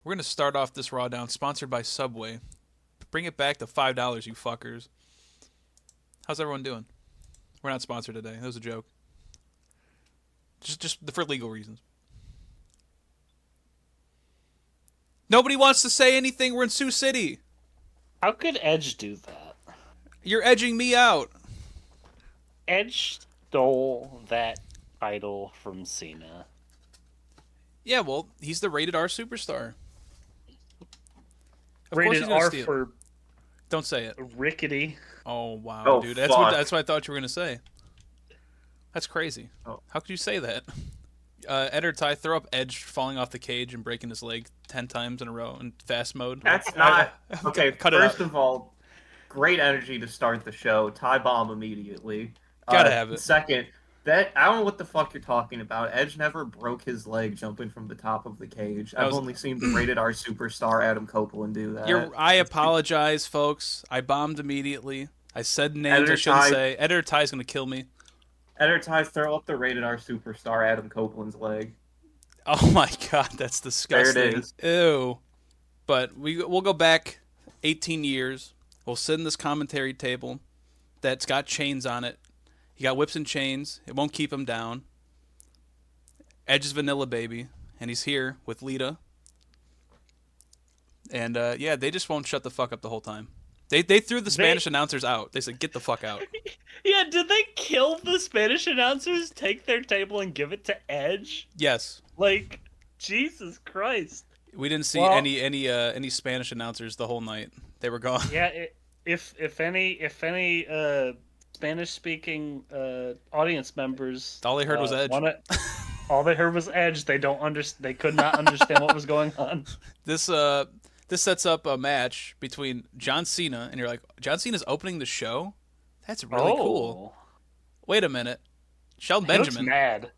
We're gonna start off this Raw Down, sponsored by Subway. Bring it back to $5, you fuckers. How's everyone doing? We're not sponsored today. That was a joke. Just for legal reasons. Nobody wants to say anything. We're in Sioux City. How could Edge do that? You're edging me out. Edge stole that title from Cena. Yeah, well, he's the rated R superstar. Of course Rated he's gonna R steal. for Don't say it. rickety. Oh wow, Oh, dude. fuck. That's what I thought you were gonna say. That's crazy. Oh. How could you say that? Ed or Ty, throw up Edge falling off the cage and breaking his leg 10 times in a row in fast mode. That's not okay. Cut it First out. of all, great energy to start the show. Tie bomb immediately. Gotta have it. Second, that I don't know what the fuck you're talking about. Edge never broke his leg jumping from the top of the cage. I've only seen the rated R superstar Adam Copeland do that. I apologize, folks. I bombed immediately. I said names Editor I shouldn't Ty- say. Editor Ty's gonna kill me. Ed or Ty, throw up the rated R superstar Adam Copeland's leg. Oh my god, that's disgusting. There it is. Ew. But we'll go back 18 years. We'll sit in this commentary table that's got chains on it. He got whips and chains. It won't keep him down. Edge is Vanilla Baby, and he's here with Lita. And yeah, they just won't shut the fuck up the whole time. They threw the Spanish announcers out. They said, "Get the fuck out." Yeah, did they kill the Spanish announcers, take their table, and give it to Edge? Yes. Like, Jesus Christ. We didn't see Well- any Spanish announcers the whole night. They were gone. Yeah, if any Spanish speaking audience members, All they heard was Edge. all they heard was Edge. They could not understand what was going on. This sets up a match between John Cena, and you're like, John Cena's opening the show? That's really cool. Wait a minute. Shelton He looks Benjamin. mad.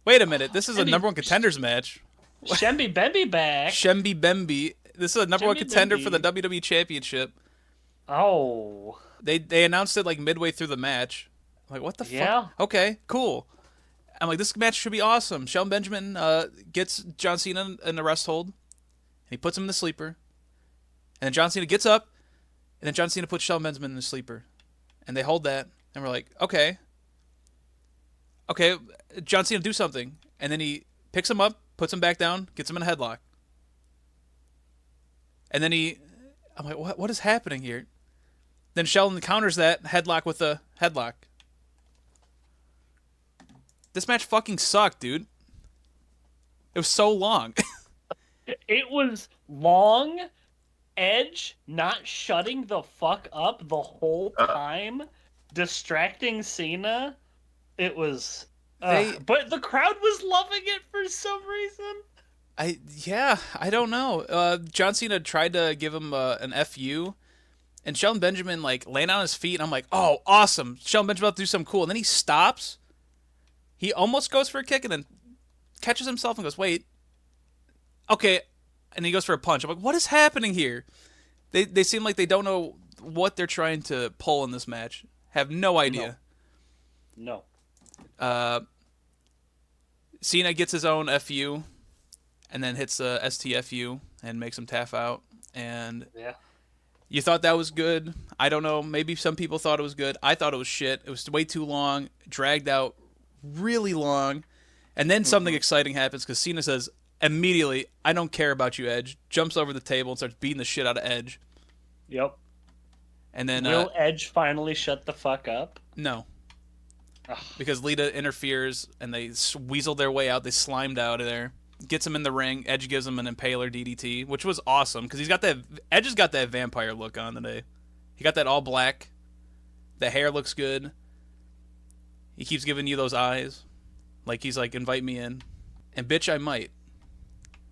Wait a minute. This is a Shemby- number one contenders match. Shemby Bemby back. Shemby Bemby. This is a number one Shemby contender Bemby. for the WWE Championship. Oh. They announced it like midway through the match. I'm like, what the Yeah. fuck? Okay, cool. I'm like, this match should be awesome. Shelton Benjamin gets John Cena in the rest hold, and he puts him in the sleeper. And then John Cena gets up, and then John Cena puts Shelton Benjamin in the sleeper. And they hold that, and we're like, okay, John Cena, do something. And then he picks him up, puts him back down, gets him in a headlock. And then I'm like, what is happening here? Then Sheldon counters that headlock with a headlock. This match fucking sucked, dude. It was so long. It was long. Edge not shutting the fuck up the whole time, distracting Cena. It was. But the crowd was loving it for some reason. I don't know. John Cena tried to give him an FU, and Shelton Benjamin like laying on his feet. And I'm like, oh, awesome! Shelton Benjamin about to do something cool, and then he stops. He almost goes for a kick, and then catches himself and goes, wait, okay, and he goes for a punch. I'm like, what is happening here? They seem like they don't know what they're trying to pull in this match. Have no idea. No. Cena gets his own FU, and then hits a STFU and makes him tap out. And Yeah. you thought that was good. I don't know. Maybe some people thought it was good. I thought it was shit. It was way too long, dragged out really long. And then something exciting happens because Cena says immediately, I don't care about you, Edge. Jumps over the table and starts beating the shit out of Edge. Yep. And then, Will Edge finally shut the fuck up? no. Ugh. Because Lita interferes and they weasel their way out. They slimed out of there. Gets him in the ring. Edge gives him an Impaler DDT, which was awesome because Edge has got that vampire look on today. He got that all black. The hair looks good. He keeps giving you those eyes. Like he's like, invite me in. And bitch, I might.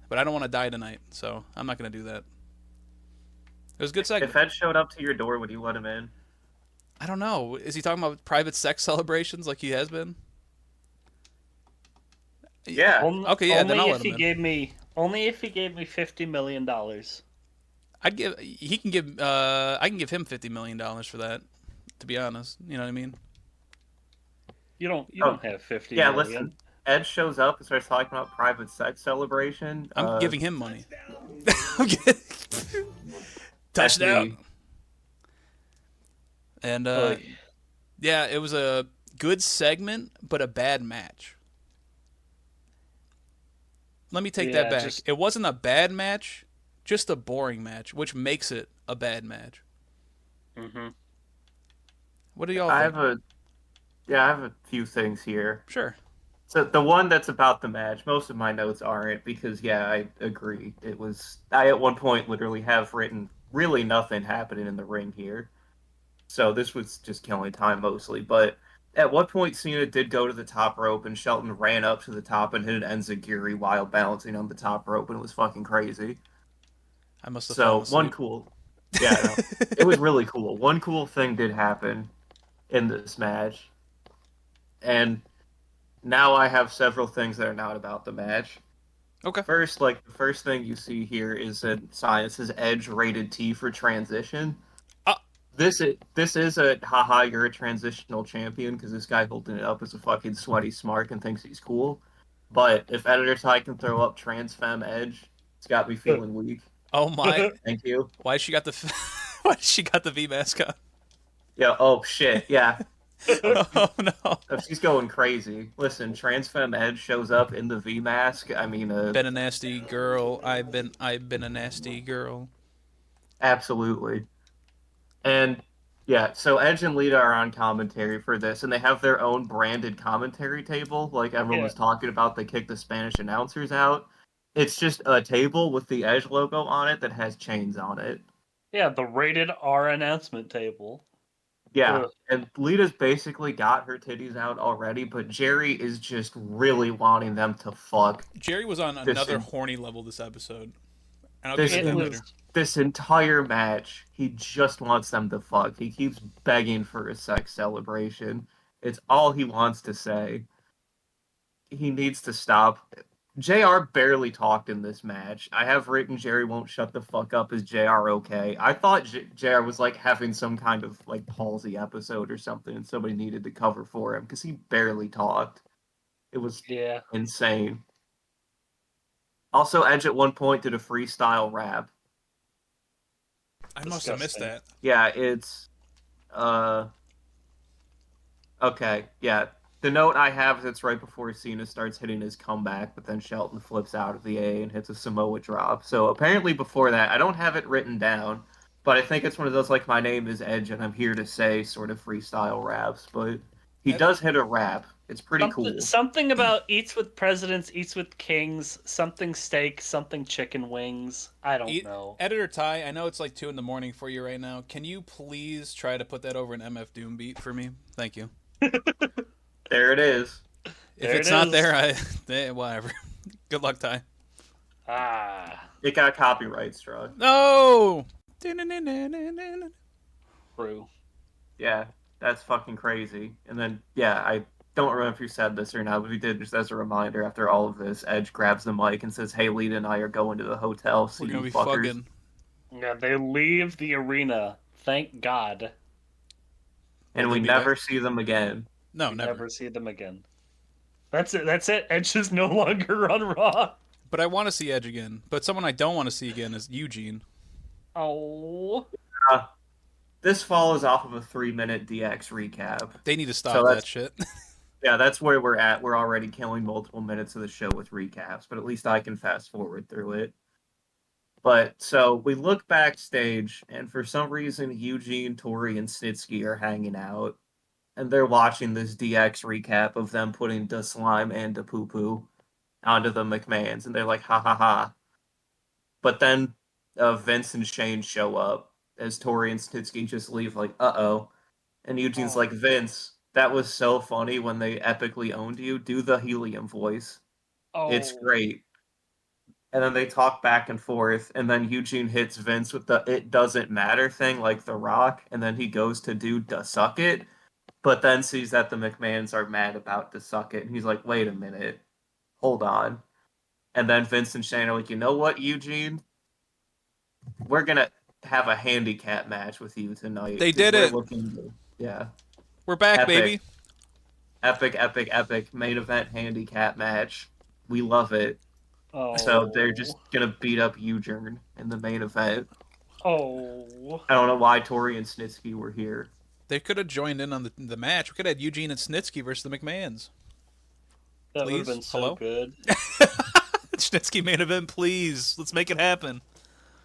But I don't want to die tonight, so I'm not going to do that. It was a good segment. If Ed showed up to your door, would you let him in? I don't know. Is he talking about private sex celebrations like he has been? Yeah. Okay, yeah, then I'll let him in. Only if he gave me $50 million. I can give him $50 million for that, to be honest. You know what I mean? You don't have 50 Yeah, million. listen. Edge shows up and starts talking about private sex celebration. I'm giving him money. Touchdown. SB. And Like, yeah, it was a good segment, but a bad match. Let me take that back. It wasn't a bad match, just a boring match, which makes it a bad match. mm-hmm. What do y'all I think? I have a few things here. Sure. So the one that's about the match, most of my notes aren't because yeah, I agree. I at one point literally have written really nothing happening in the ring here. So this was just killing time mostly. But at what point Cena did go to the top rope and Shelton ran up to the top and hit an enziguri while balancing on the top rope and it was fucking crazy. I must have fallen So asleep. yeah, no, it was really cool. One cool thing did happen in this match, and now I have several things that are not about the match. Okay. First, like the first thing you see here is that Science is Edge rated T for transition. Ah. This is a haha, you're a transitional champion because this guy holding it up is a fucking sweaty smart and thinks he's cool. But if Editor Ty can throw up Trans Femme Edge, it's got me feeling weak. Oh my! Thank you. Why she got the V mascot? Yeah. Oh shit. Yeah. Oh no! Oh, she's going crazy. Listen, Trans Femme Edge shows up in the V mask. I mean, Been a nasty girl. I've been a nasty girl. absolutely. And yeah, so Edge and Lita are on commentary for this, and they have their own branded commentary table. Like everyone was talking about, they kicked the Spanish announcers out. It's just a table with the Edge logo on it that has chains on it. Yeah, the rated R announcement table. Yeah, and Lita's basically got her titties out already, but Jerry is just really wanting them to fuck. Jerry was on another horny level this episode. And I'll This, get to that later. this entire match, he just wants them to fuck. He keeps begging for a sex celebration. It's all he wants to say. He needs to stop. JR barely talked in this match. I have written Jerry won't shut the fuck up. Is JR okay? I thought JR was like having some kind of like palsy episode or something and somebody needed to cover for him because he barely talked. It was insane. Also, Edge at one point did a freestyle rap. I must have missed that. Yeah, it's okay, yeah. The note I have is it's right before Cena starts hitting his comeback, but then Shelton flips out of the A and hits a Samoa drop. So apparently before that, I don't have it written down, but I think it's one of those like my name is Edge and I'm here to say sort of freestyle raps, but he does hit a rap. It's pretty cool. Something about eats with presidents, eats with kings, something steak, something chicken wings. I don't know. Editor Ty, I know it's like 2 a.m. for you right now. Can you please try to put that over an MF Doom beat for me? Thank you. There it is. If it's not there, whatever. Good luck, Ty. It got copyright struck. No! True. Yeah, that's fucking crazy. And then, yeah, I don't remember if you said this or not, but we did just as a reminder after all of this. Edge grabs the mic and says, "Hey, Lita and I are going to the hotel. See We're gonna you be fuckers." fucking. Yeah, they leave the arena. Thank God. And we never see them again. No, we never. Never see them again. That's it. That's it. Edge is no longer on Raw. But I want to see Edge again. But someone I don't want to see again is Eugene. Oh. This follows off of a 3-minute DX recap. They need to stop that shit. Yeah, that's where we're at. We're already killing multiple minutes of the show with recaps, but at least I can fast forward through it. But so we look backstage, and for some reason, Eugene, Tori, and Snitsky are hanging out, and they're watching this DX recap of them putting the slime and the poo poo onto the McMahons, and they're like, ha ha ha. But then Vince and Shane show up as Tori and Snitsky just leave, like, uh-oh. And Eugene's like, Vince, that was so funny when they epically owned you. Do the helium voice. Oh. It's great. And then they talk back and forth, and then Eugene hits Vince with the "it doesn't matter" thing, like The Rock, and then he goes to do "da suck it," but then sees that the McMahons are mad about "da suck it," and he's like, "Wait a minute, hold on." And then Vince and Shane are like, "You know what, Eugene? We're gonna have a handicap match with you tonight." They did it. Yeah, we're back, Epic. baby. Epic, epic, epic main event handicap match. We love it. Oh. So they're just gonna beat up Ujern in the main event. Oh. I don't know why Tori and Snitsky were here. They could have joined in on the match. We could have had Eugene and Snitsky versus the McMahons. That would have Please? been so Hello? good. Snitsky main event, please. Let's make it happen.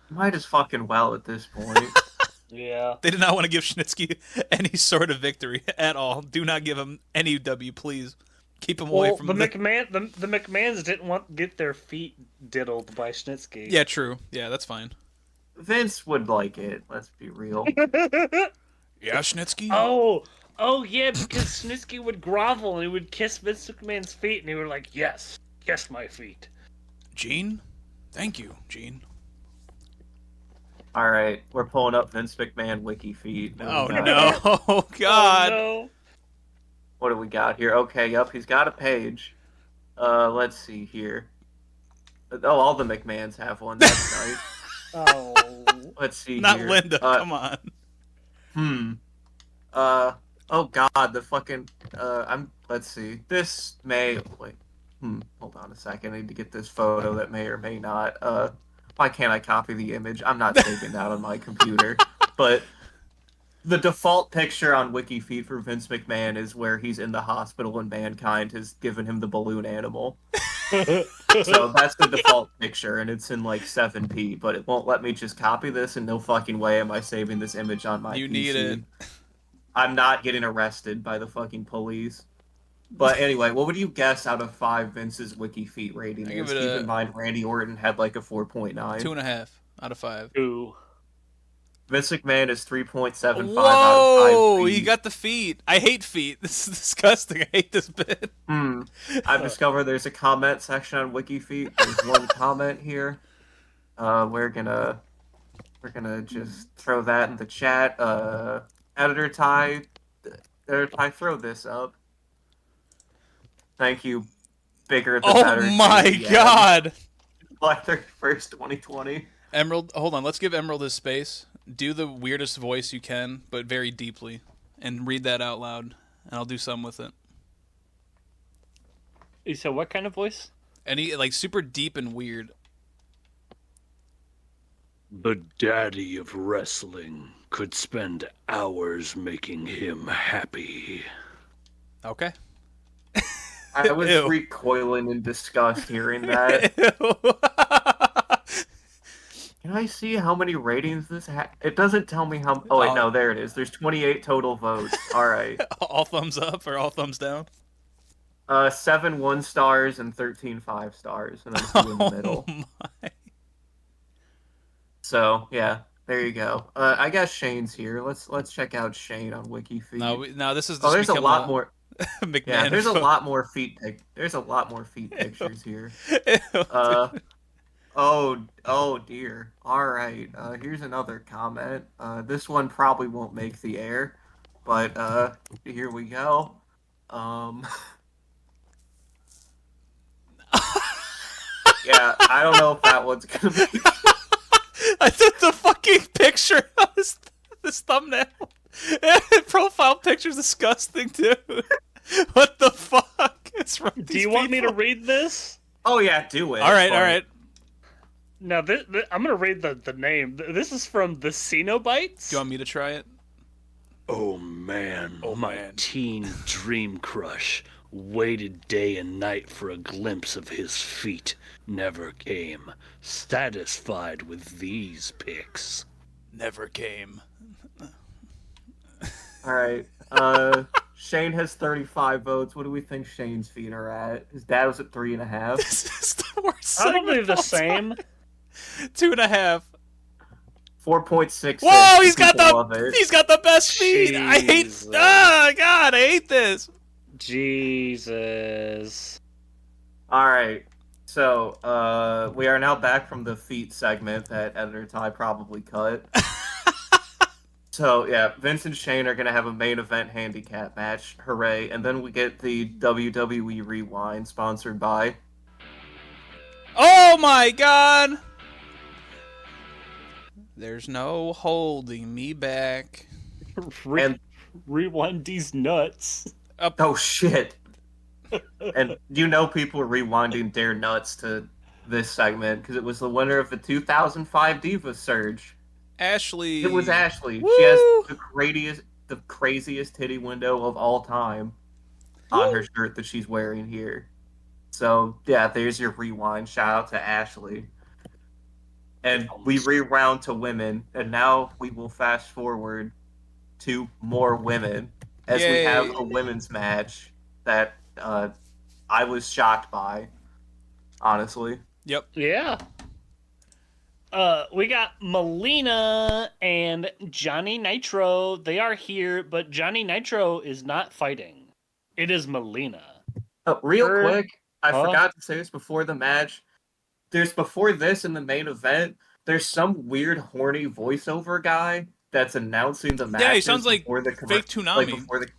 Might as fucking well at this point. Yeah. They did not want to give Snitsky any sort of victory at all. Do not give him any W, please. Keep him away from the McMahons didn't want to get their feet diddled by Snitsky. Yeah, true. Yeah, that's fine. Vince would like it, let's be real. Yeah, Snitsky? Oh yeah, because Snitsky would grovel and he would kiss Vince McMahon's feet and he would like, yes, kiss my feet. Gene? Thank you, Gene. Alright, we're pulling up Vince McMahon wiki feed. Oh, no. Oh, God. Oh, no. What do we got here? Okay, yep, he's got a page. Let's see here. Oh, all the McMahons have one. That's nice. Oh. Let's see Not here. Linda. Come on. Oh God, the fucking. Let's see. This may. Wait. Hold on a second. I need to get this photo that may or may not. Why can't I copy the image? I'm not saving that on my computer. But the default picture on WikiFeed for Vince McMahon is where he's in the hospital and Mankind has given him the balloon animal. So that's the default picture, and it's in like 7p, but it won't let me just copy this, and no fucking way am I saving this image on my You PC. need it. I'm not getting arrested by the fucking police. But anyway, what would you guess out of 5 Vince's WikiFeet rating I give is? it Keep a- in mind, Randy Orton had like a 4.9. 2.5 out of 5. Ooh. Vince McMahon is 3.75 out Whoa! of 5 feet. He got the feet. I hate feet. This is disgusting. I hate this bit. I've discovered there's a comment section on WikiFeet. There's one comment here. We're gonna just throw that in the chat. Editor Ty, throw this up. Thank you. Bigger the better. Oh my JDM. God! July 31st, 2020. Emerald, hold on. Let's give Emerald his space. Do the weirdest voice you can, but very deeply, and read that out loud, and I'll do something with it. You said what kind of voice? Any like super deep and weird. The daddy of wrestling could spend hours making him happy. Okay. I was Ew. recoiling in disgust hearing that. Ew. Can I see how many ratings this has? It doesn't tell me how. Oh, wait, no, there it is. There's 28 total votes. All right. All thumbs up or all thumbs down? 7 1 stars and 13 5 stars, and then 2 in the middle. Oh my. So yeah, there you go. I guess Shane's here. Let's check out Shane on WikiFeed. No, this is. Oh, there's a become lot more. McMahon. Yeah, there's a lot more feet. There's a lot more feet pictures here. Ew, Oh dear. All right. Here's another comment. This one probably won't make the air, but here we go. Yeah, I don't know if that one's gonna be. I took the fucking picture of this thumbnail. Profile picture's disgusting, dude. What the fuck is wrong with Do these you want me to people? read this? Oh yeah, do it. All right, but- all right. Now, I'm going to read the name. This is from the Cenobites. Do you want me to try it? Oh man, my man. teen dream crush waited day and night for a glimpse of his feet. Never came. Satisfied with these pics. Never came. All right. Shane has 35 votes. What do we think Shane's feet are at? His dad was at 3.5. This is the worst. Probably segment the of all same. time. 2.5. 4.6. Whoa, he's got People love it. he's got the best feet. I hate. Jesus. Oh God, I hate this. Jesus. All right. So we are now back from the feet segment that Editor Ty probably cut. So yeah, Vince and Shane are gonna have a main event handicap match. Hooray! And then we get the WWE Rewind, sponsored by. Oh my God. There's no holding me back. And Rewind these nuts. Oh shit! And people were rewinding their nuts to this segment because it was the winner of the 2005 Diva Surge. Ashley. It was Ashley. Woo! She has the craziest titty window of all time on her shirt that she's wearing here. So yeah, there's your rewind. Shout out to Ashley. And we rewound to women, and now we will fast forward to more women as we have a women's match that I was shocked by, honestly. Yep. Yeah. We got Melina and Johnny Nitro. They are here, but Johnny Nitro is not fighting. It is Melina. Real quick, I forgot to say this before the match. Before this in the main event, there's some weird horny voiceover guy that's announcing the match. Yeah, he sounds like fake Toonami.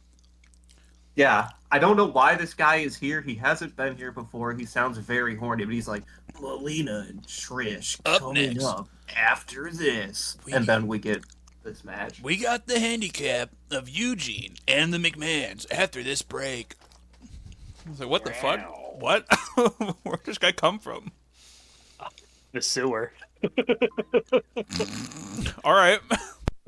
Yeah, I don't know why this guy is here. He hasn't been here before. He sounds very horny, but he's like, Melina and Trish coming up after this. And then we get this match. We got the handicap of Eugene and the McMahons after this break. I was like, what the fuck? What? Where did this guy come from? The sewer. All right.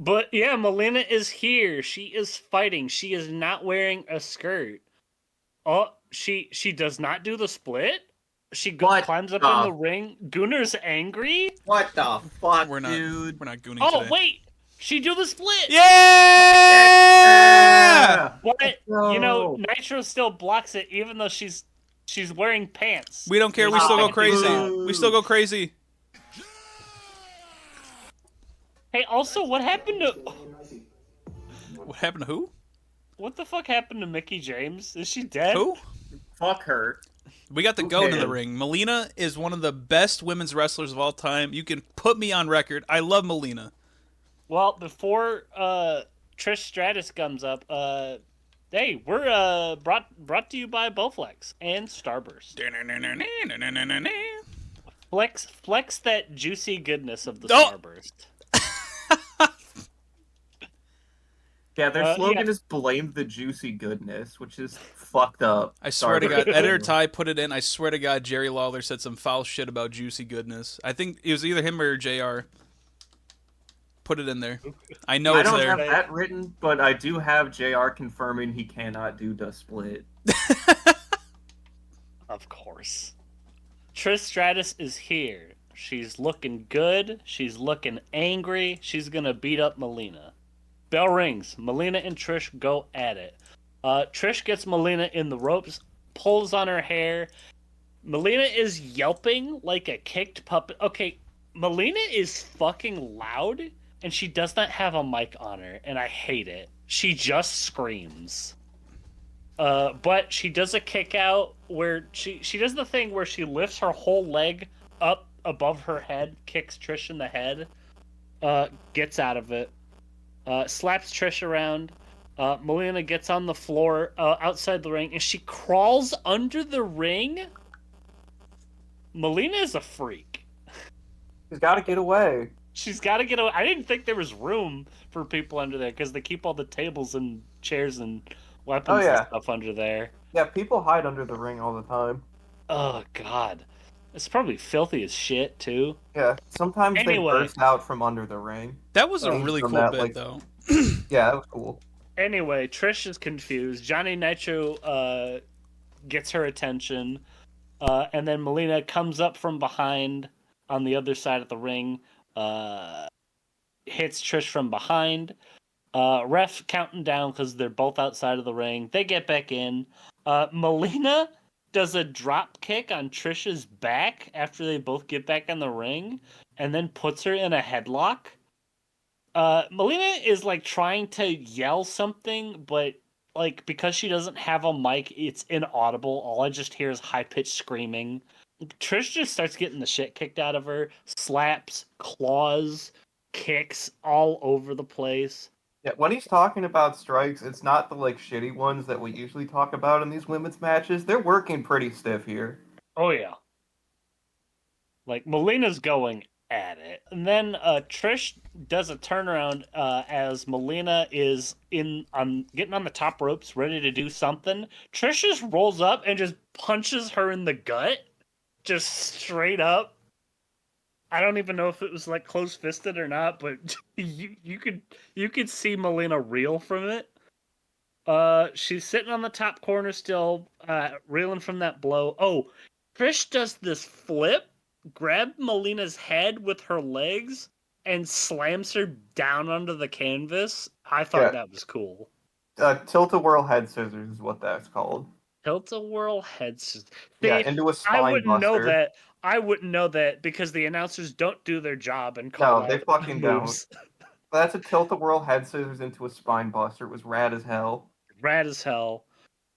But yeah, Melina is here. She is fighting. She is not wearing a skirt. Oh, she does not do the split. She climbs up in the ring. Gunner's angry. What the fuck, dude? We're not gooning today. Wait. She do the split. Yeah! But Nitro still blocks it, even though she's wearing pants. We don't care. We still go crazy. We still go crazy. Hey, also, what happened to... What happened to who? What the fuck happened to Mickie James? Is she dead? Who? Fuck her. We got the goat in the ring. Melina is one of the best women's wrestlers of all time. You can put me on record. I love Melina. Well, before Trish Stratus comes up, hey, we're brought to you by Bowflex and Starburst. Flex that juicy goodness of the Starburst. Yeah, their slogan is blame the juicy goodness, which is fucked up. I swear to God, Editor Ty put it in. I swear to God, Jerry Lawler said some foul shit about juicy goodness. I think it was either him or JR. Put it in there. I know it's there. I don't have that written, but I do have JR confirming he cannot do the split. Of course. Trish Stratus is here. She's looking good. She's looking angry. She's gonna beat up Melina. Bell rings. Melina and Trish go at it. Trish gets Melina in the ropes, pulls on her hair. Melina is yelping like a kicked puppet. Okay, Melina is fucking loud, and she does not have a mic on her, and I hate it. She just screams. But she does a kick out where she does the thing where she lifts her whole leg up above her head, kicks Trish in the head, gets out of it. Slaps Trish around. Melina gets on the floor outside the ring, and she crawls under the ring. Melina is a freak. She's got to get away. She's got to get away. I didn't think there was room for people under there because they keep all the tables and chairs and weapons and stuff under there. Yeah, people hide under the ring all the time. Oh, God. It's probably filthy as shit, too. Yeah, sometimes they burst out from under the ring. That was a really cool bit, though. Yeah, that was cool. Anyway, Trish is confused. Johnny Nitro gets her attention, and then Melina comes up from behind on the other side of the ring, hits Trish from behind. Ref counting down because they're both outside of the ring. They get back in. Melina does a drop kick on Trish's back after they both get back in the ring, and then puts her in a headlock. Melina is like trying to yell something, but like because she doesn't have a mic, it's inaudible. All I just hear is high-pitched screaming. Trish just starts getting the shit kicked out of her, slaps, claws, kicks all over the place. Yeah, when he's talking about strikes, it's not the like shitty ones that we usually talk about in these women's matches. They're working pretty stiff here. Oh yeah. Like Melina's going at it. And then Trish does a turnaround as Melina is getting on the top ropes, ready to do something. Trish just rolls up and just punches her in the gut, just straight up. I don't even know if it was like close fisted or not, but you could see Melina reel from it. She's sitting on the top corner still, reeling from that blow. Oh, Trish does this flip, grab Melina's head with her legs, and slams her down onto the canvas. I thought that was cool. Tilt-a-whirl head scissors is what that's called. Tilt-a-whirl head scissors. Into a spine I wouldn't buster. know that. I wouldn't know that because the announcers don't do their job and call No, they fucking moves. don't. That's a tilt-a-whirl head scissors into a spine buster. It was rad as hell. Rad as hell.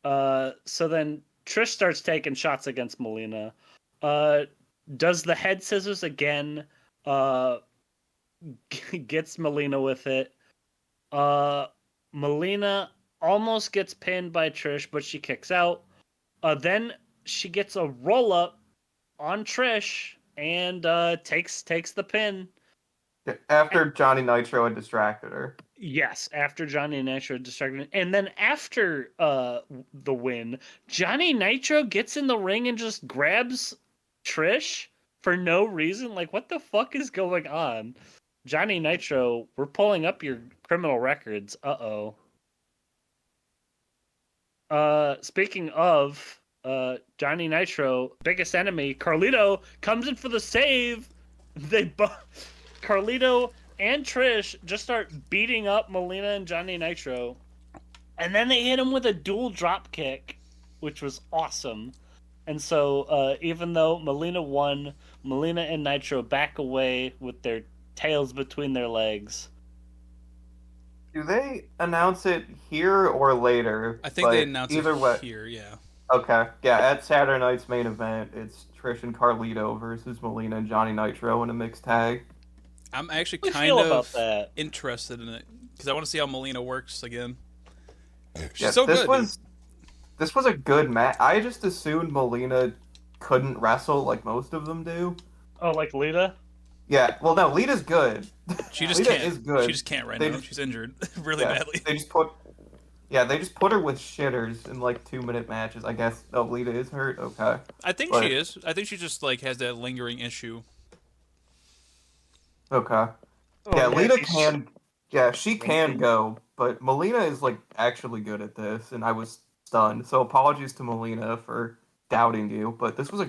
So then Trish starts taking shots against Melina. Does the head scissors again. Gets Melina with it. Melina almost gets pinned by Trish, but she kicks out. Then she gets a roll-up on Trish and takes the pin. After Johnny Nitro had distracted her. Yes, after Johnny Nitro distracted her. And then after the win, Johnny Nitro gets in the ring and just grabs Trish for no reason. Like, what the fuck is going on? Johnny Nitro, we're pulling up your criminal records. Uh-oh. Speaking of Johnny Nitro, biggest enemy, Carlito comes in for the save. Carlito and Trish just start beating up Melina and Johnny Nitro. And then they hit him with a dual drop kick, which was awesome. And so even though Melina won, Melina and Nitro back away with their tails between their legs. Do they announce it here or later? I think they announce either it way. here, yeah. Okay, yeah, at Saturday night's main event, it's Trish and Carlito versus Melina and Johnny Nitro in a mixed tag. I'm actually How do kind you feel of about that? interested in it because I want to see how Melina works again. She's Yeah, so good. This was a good match. I just assumed Melina couldn't wrestle like most of them do. Oh, like Lita? Yeah, well, no, Lita's good. She just Lita can't. is good. She just can't right They now. just- She's injured really badly. They just put her with shitters in like 2-minute matches. I guess. Oh, Lita is hurt. Okay. I think But- she is. I think she just like has that lingering issue. Okay. Oh, Yeah, Lita she's- can. Yeah, she can Lincoln. go, but Melina is like actually good at this, and I was stunned. So apologies to Melina for doubting you, but this was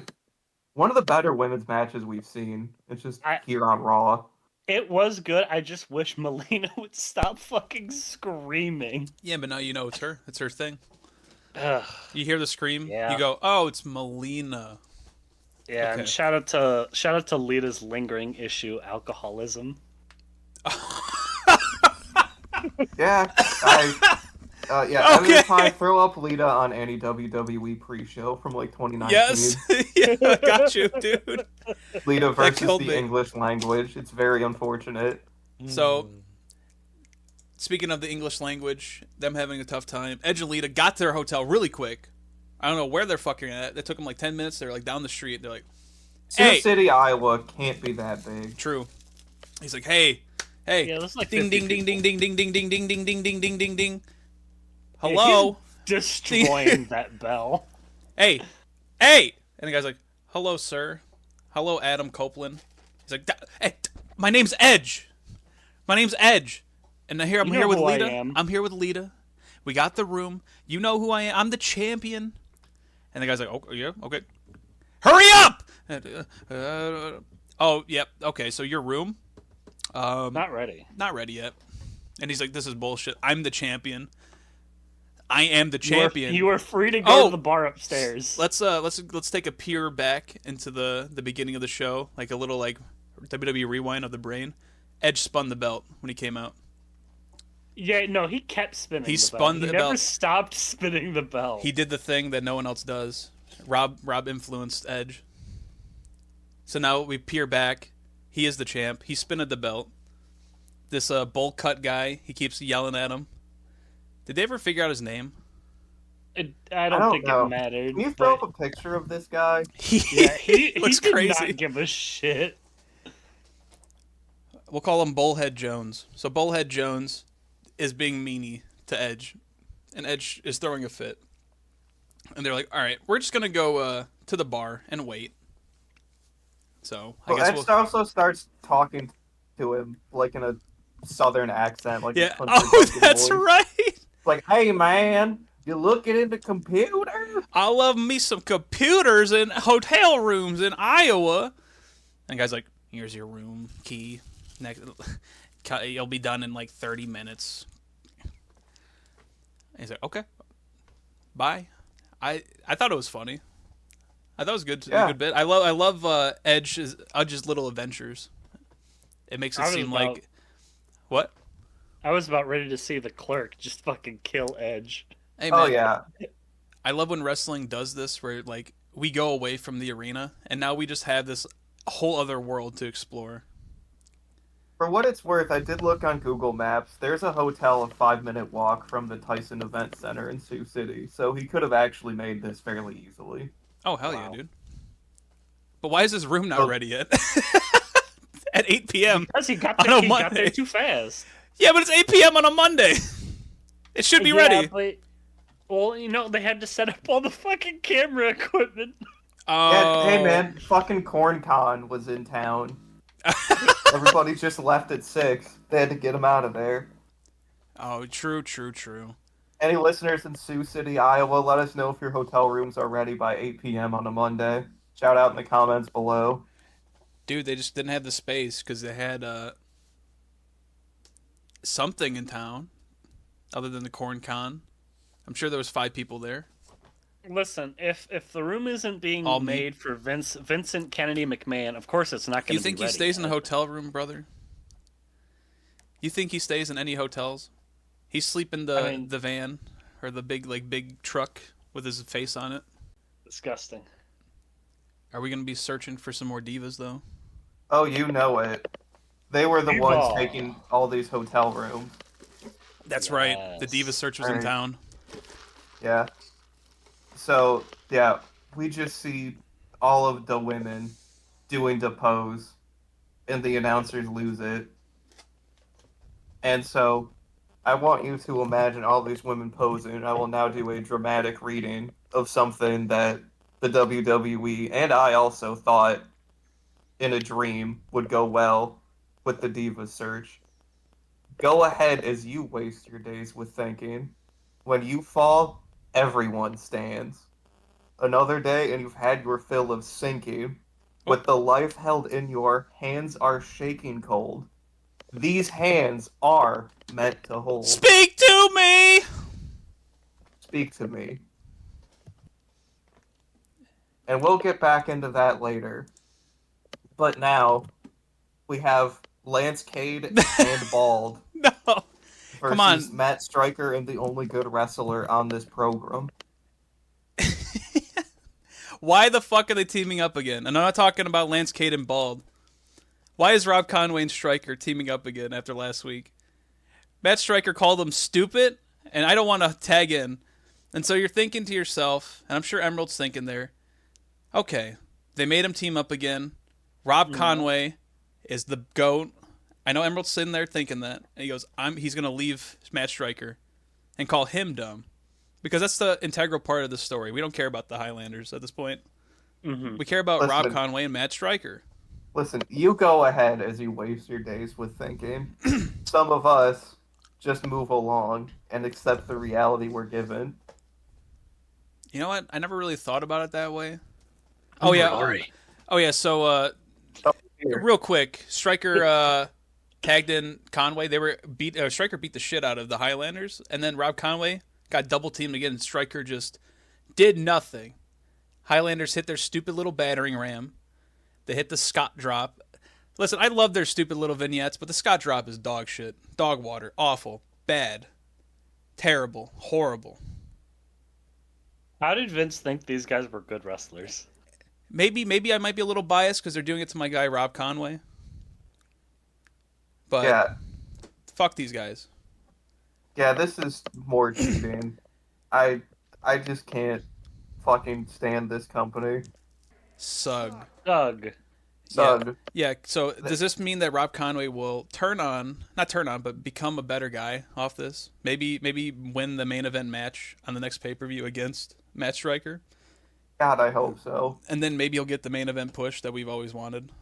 one of the better women's matches we've seen. It's just here on Raw. It was good. I just wish Melina would stop fucking screaming. Yeah, but now you know it's her. It's her thing. Ugh. You hear the scream, Yeah. you go, "Oh, it's Melina." Yeah, Okay. and shout out to Lita's lingering issue, alcoholism. Yeah, every time I throw up Lita on any WWE pre-show from like 2019. Yes, yeah, got you, dude. Lita versus killed the me. English language. It's very unfortunate. So, speaking of the English language, them having a tough time, Edge and Lita got to their hotel really quick. I don't know where they're fucking at. It took them like 10 minutes. They're like down the street. They're like, Sioux City, Iowa can't be that big. True. He's like, hey, Yeah, that's like ding, 50 ding, ding, ding, people. ding, ding, ding, ding, ding, ding, ding, ding, ding, ding. Hello? Destroying that bell. Hey! And the guy's like, hello, sir. Hello, Adam Copeland. He's like, hey, my name's Edge. My name's Edge. And I'm You know here with who I Lita. am. I'm here with Lita. We got the room. You know who I am. I'm the champion. And the guy's like, oh, yeah, okay. Hurry up! Oh, yep, okay, so your room? Not ready. Not ready yet. And he's like, this is bullshit. I'm the champion. I am the champion. You are free to go to the bar upstairs. Let's take a peer back into the beginning of the show, like a little like WWE rewind of the brain. Edge spun the belt when he came out. Yeah, no, he kept spinning. He the spun belt. the He never belt. stopped spinning the belt. He did the thing that no one else does. Rob influenced Edge. So now we peer back. He is the champ. He spinned the belt. This bowl cut guy, he keeps yelling at him. Did they ever figure out his name? I don't think know. it mattered. Can you throw but- up a picture of this guy? Yeah, he looks did crazy. not give a shit. we'll call him Bullhead Jones. So Bullhead Jones is being meanie to Edge, and Edge is throwing a fit. And they're like, all right, we're just going to go to the bar and wait. So I guess Edge also starts talking to him like in a southern accent, like yeah. a country bumpkin That's voice. right. Like, hey man, you looking into computer? I love me some computers in hotel rooms in Iowa. And the guy's like, here's your room key. Next, you'll be done in like 30 minutes. And he's like, okay, bye. I thought it was funny. I thought it was good. Yeah. A good bit. I love Edge's little adventures. It makes it seem like what? I was about ready to see the Clerk just fucking kill Edge. Hey, man, Oh yeah. I love when wrestling does this, where like we go away from the arena, and now we just have this whole other world to explore. For what it's worth, I did look on Google Maps. There's a hotel a 5-minute walk from the Tyson Event Center in Sioux City, so he could have actually made this fairly easily. Oh hell Wow. yeah, dude! But why is his room not Oh. ready yet? At 8 p.m. Because he got On a there, he got Monday. there too fast. Yeah, but it's 8 p.m. on a Monday. It should be ready. But, well, you know, they had to set up all the fucking camera equipment. Oh, Yeah, hey man, fucking CornCon was in town. Everybody just left at 6. They had to get him out of there. Oh, true. Any listeners in Sioux City, Iowa, let us know if your hotel rooms are ready by 8 p.m. on a Monday. Shout out in the comments below. Dude, they just didn't have the space because they had something in town other than the Corn Con. I'm sure there was 5 people there. Listen, if the room isn't being All me. made for Vincent Kennedy McMahon, of course it's not going to be You think he ready stays in a yet. hotel room, brother? You think he stays in any hotels? He's sleeping the van or the big truck with his face on it. Disgusting. Are we gonna be searching for some more divas though? Oh, you know it. They were the Diva. ones taking all these hotel rooms. That's right. The diva search was in Alright. town. Yeah. So, yeah, we just see all of the women doing the pose, and the announcers lose it. And so, I want you to imagine all these women posing. I will now do a dramatic reading of something that the WWE and I also thought in a dream would go well with the Divas search. Go ahead as you waste your days with thinking. When you fall, everyone stands. Another day and you've had your fill of sinking. With the life held in your hands are shaking cold. These hands are meant to hold. Speak to me. Speak to me. And we'll get back into that later. But now, we have Lance Cade and Bald No. versus Come on. Matt Stryker and the only good wrestler on this program. Why the fuck are they teaming up again? And I'm not talking about Lance Cade and Bald. Why is Rob Conway and Stryker teaming up again after last week? Matt Stryker called them stupid, and I don't want to tag in. And so you're thinking to yourself, and I'm sure Emerald's thinking there, okay, they made him team up again. Rob Conway is the GOAT. I know Emerald's sitting there thinking that. And he goes, he's going to leave Matt Stryker and call him dumb. Because that's the integral part of the story. We don't care about the Highlanders at this point. Mm-hmm. We care about Listen. Rob Conway and Matt Stryker. Listen, you go ahead as you waste your days with thinking. Some of us just move along and accept the reality we're given. You know what? I never really thought about it that way. Oh, yeah. Sorry. Oh, yeah. So, Here. real quick, Stryker tagged in Conway. Stryker beat the shit out of the Highlanders, and then Rob Conway got double teamed again, and Stryker just did nothing. Highlanders hit their stupid little battering ram. They hit the Scott drop. Listen, I love their stupid little vignettes, but the Scott drop is dog shit. Dog water. Awful. Bad. Terrible. Horrible. How did Vince think these guys were good wrestlers? Maybe I might be a little biased because they're doing it to my guy Rob Conway. But Yeah, fuck these guys. yeah, this is more cheating. I just can't fucking stand this company. Sug. Doug. Son. Yeah, so does this mean that Rob Conway will not turn on, but become a better guy off this? Maybe win the main event match on the next pay-per-view against Matt Striker? God, I hope so. And then maybe he'll get the main event push that we've always wanted.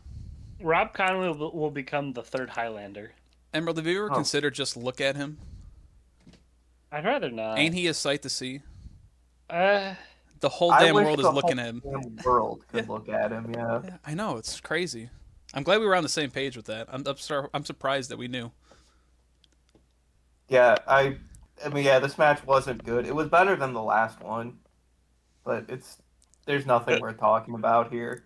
Rob Conway will become the third Highlander. Emerald, have you ever considered just look at him? I'd rather not. Ain't he a sight to see? Uh, The whole I damn wish world is the looking whole at him. damn world could look at him, yeah. Yeah, I know, it's crazy. I'm glad we were on the same page with that. I'm surprised that we knew. Yeah, I mean, yeah, this match wasn't good. It was better than the last one, but there's nothing worth talking about here.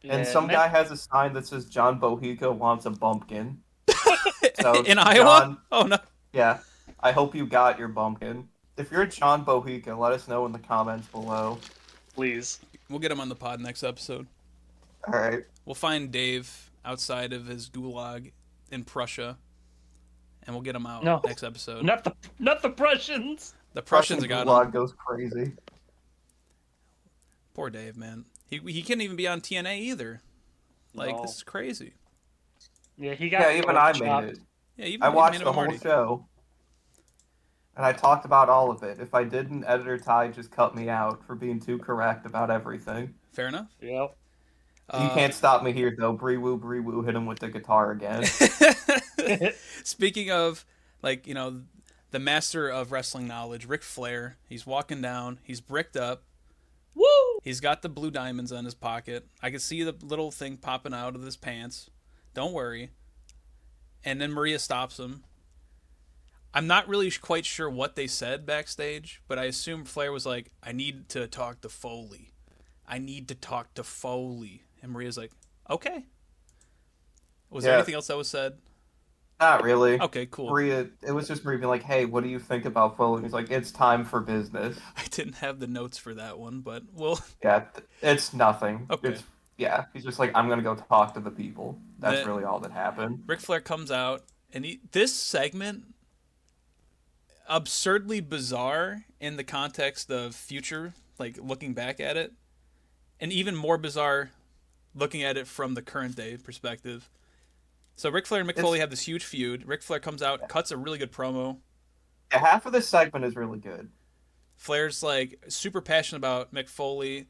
And some guy has a sign that says John Bohica wants a bumpkin. So in Iowa? John, Oh no. yeah, I hope you got your bumpkin. If you're John Bohica, let us know in the comments below. Please. We'll get him on the pod next episode. All right. We'll find Dave outside of his gulag in Prussia, and we'll get him out next episode. Not the Prussians. The Prussians got gulag him. goes crazy. Poor Dave, man. He can't even be on TNA either. Like, this is crazy. Yeah, he got. Yeah, even I made it. Yeah, even I watched even the whole Marty. show, and I talked about all of it. If I didn't, Editor Ty just cut me out for being too correct about everything. Fair enough. Yep. You can't stop me here, though. Bree woo, hit him with the guitar again. Speaking of, like, the master of wrestling knowledge, Ric Flair, he's walking down, he's bricked up. Woo! He's got the blue diamonds on his pocket. I can see the little thing popping out of his pants. Don't worry. And then Maria stops him. I'm not really quite sure what they said backstage, but I assume Flair was like, I need to talk to Foley. And Maria's like, okay. Was there anything else that was said? Not really. Okay, cool. Maria, it was just Maria being like, hey, what do you think about Foley? He's like, it's time for business. I didn't have the notes for that one, but we'll... Yeah, it's nothing. Okay. He's just like, I'm going to go talk to the people. That's really all that happened. Ric Flair comes out, and this segment, absurdly bizarre in the context of future, like looking back at it, and even more bizarre looking at it from the current day perspective. So Ric Flair and Mick Foley have this huge feud. Ric Flair comes out, cuts a really good promo. Yeah, half of this segment is really good. Flair's like super passionate about Mick Foley,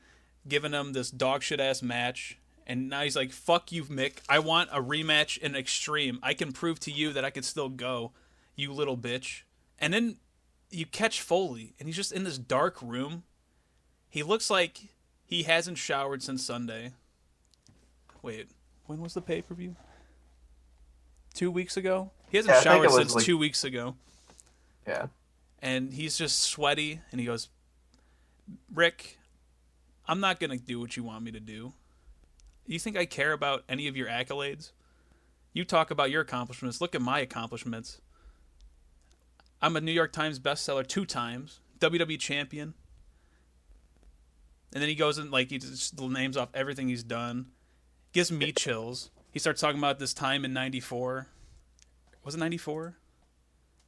giving him this dog shit ass match. And now he's like, fuck you, Mick. I want a rematch in Extreme. I can prove to you that I could still go, you little bitch. And then you catch Foley, and he's just in this dark room. He looks like he hasn't showered since Sunday. Wait, when was the pay-per-view? 2 weeks ago? He hasn't showered since 2 weeks ago. Yeah. And he's just sweaty, and he goes, Rick, I'm not going to do what you want me to do. You think I care about any of your accolades? You talk about your accomplishments. Look at my accomplishments. I'm a New York Times bestseller 2 times, WWE champion. And then he goes and he just names off everything he's done. Gives me chills. He starts talking about this time in 94. Was it 94?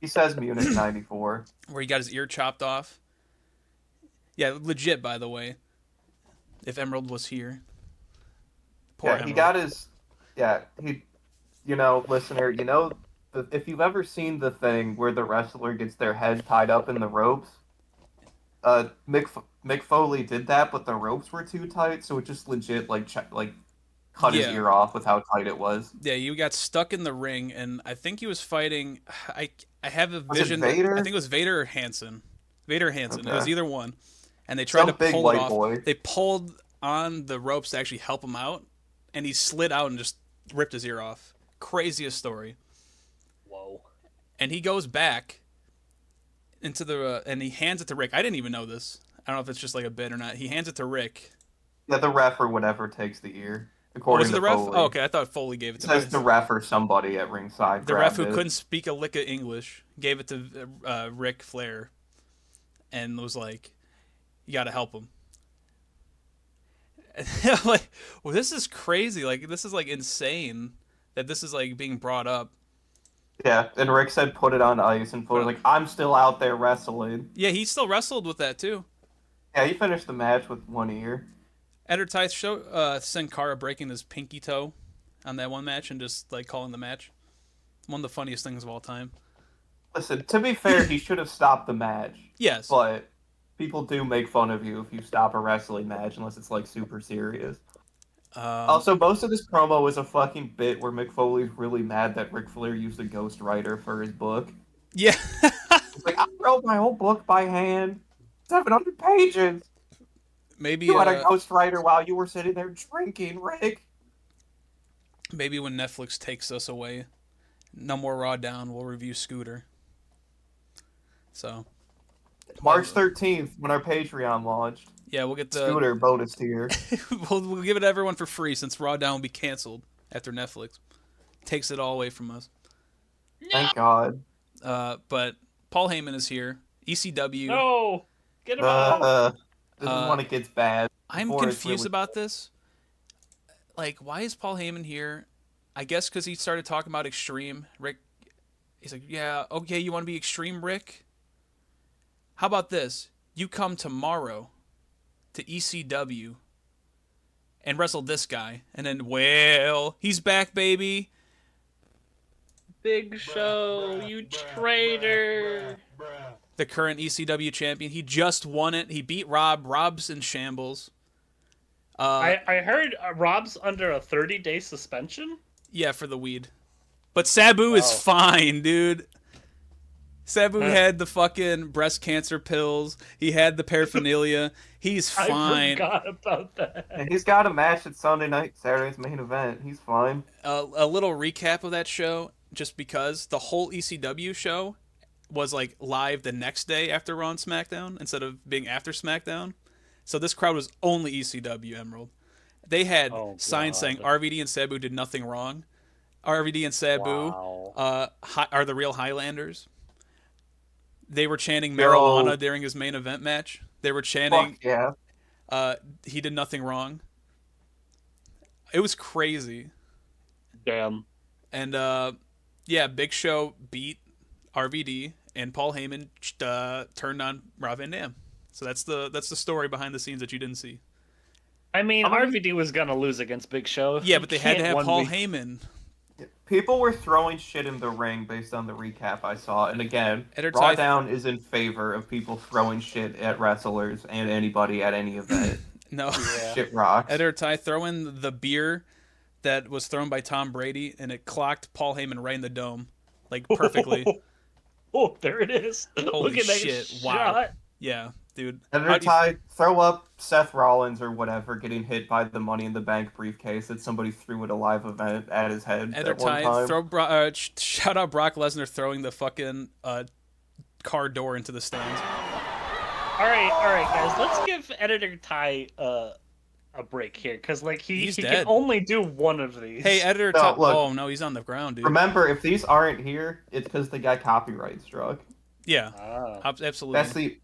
He says Munich 94. Where he got his ear chopped off. Yeah, legit, by the way. If Emerald was here. Poor Emerald. He got his... Yeah, listener, if you've ever seen the thing where the wrestler gets their head tied up in the ropes, Mick Foley did that, but the ropes were too tight, so it just legit, cut his ear off with how tight it was. Yeah, you got stuck in the ring, and I think he was fighting... I have a vision... Was it Vader? I think it was Vader or Hansen. Vader or Hansen. Okay. It was either one. And they tried to big pull white it off. boy. They pulled on the ropes to actually help him out, and he slid out and just ripped his ear off. Craziest story. Whoa. And he goes back into the... and he hands it to Rick. I didn't even know this. I don't know if it's just like a bit or not. He hands it to Rick. Yeah, the ref or whatever takes the ear. According was it to the ref? Foley. Oh, okay, I thought Foley gave it to It says the ref or somebody at ringside. The ref who grabbed it. couldn't speak a lick of English gave it to Ric Flair and was like, you got to help him. I'm like, well, this is crazy. Like, this is like insane that this is like being brought up. Yeah, and Rick said put it on ice, and Foley was like, I'm still out there wrestling. Yeah, he still wrestled with that too. Yeah, he finished the match with one ear. Eder Ty show Sin Cara breaking his pinky toe on that one match and just like calling the match. One of the funniest things of all time. Listen, to be fair, he should have stopped the match. Yes. But people do make fun of you if you stop a wrestling match unless it's like super serious. Also, most of this promo was a fucking bit where Mick Foley's really mad that Ric Flair used a ghostwriter for his book. Yeah. He's like, I wrote my whole book by hand. 700 pages. Maybe You had a ghostwriter while you were sitting there drinking, Rick. Maybe when Netflix takes us away, no more Raw Down, we'll review Scooter. So. March 13th, when our Patreon launched. Yeah, we'll get the Scooter bonus tier. we'll give it to everyone for free since Raw Down will be canceled after Netflix takes it all away from us. Thank God. But Paul Heyman is here. ECW. No! Get him out! This is when it gets bad. I'm confused about this. Like, why is Paul Heyman here? I guess because he started talking about Extreme. Rick, he's like, yeah, okay, you want to be Extreme, Rick? How about this? You come tomorrow to ECW and wrestle this guy. And then, well, he's back, baby. Big Show, you traitor! The current ECW champion. He just won it. He beat Rob. Rob's in shambles. I heard Rob's under a 30-day suspension? Yeah, for the weed. But Sabu is fine, dude. Sabu had the fucking breast cancer pills. He had the paraphernalia. He's fine. I forgot about that. And he's got a match at Saturday's main event. He's fine. A little recap of that show, just because the whole ECW show was like live the next day after Raw and SmackDown instead of being after SmackDown. So this crowd was only ECW, Emerald. They had signs saying RVD and Sabu did nothing wrong. RVD and Sabu are the real Highlanders. They were chanting marijuana during his main event match. They were chanting, he did nothing wrong. It was crazy. Damn. And Big Show beat RVD, and Paul Heyman turned on Rob Van Dam. So that's the story behind the scenes that you didn't see. I mean, RVD was gonna lose against Big Show. Yeah, but they had to have Paul Heyman. People were throwing shit in the ring based on the recap I saw, and again, Raw Down is in favor of people throwing shit at wrestlers and anybody at any event. No, shit rocks. Eder Ty throwing the beer that was thrown by Tom Brady, and it clocked Paul Heyman right in the dome, like perfectly. Oh, there it is. Holy Look at shit! that Wow. shot. Yeah, dude. Eder Ty, throw up Seth Rollins or whatever getting hit by the Money in the Bank briefcase that somebody threw at a live event at his head Eder at one Ty, time. shout out Brock Lesnar throwing the fucking car door into the stands. All right, guys. Let's give Editor Ty a break here, because like he can only do one of these. Hey, Editor Ty. Oh no, he's on the ground, dude. Remember, if these aren't here, it's because they got copyright struck. Yeah, absolutely.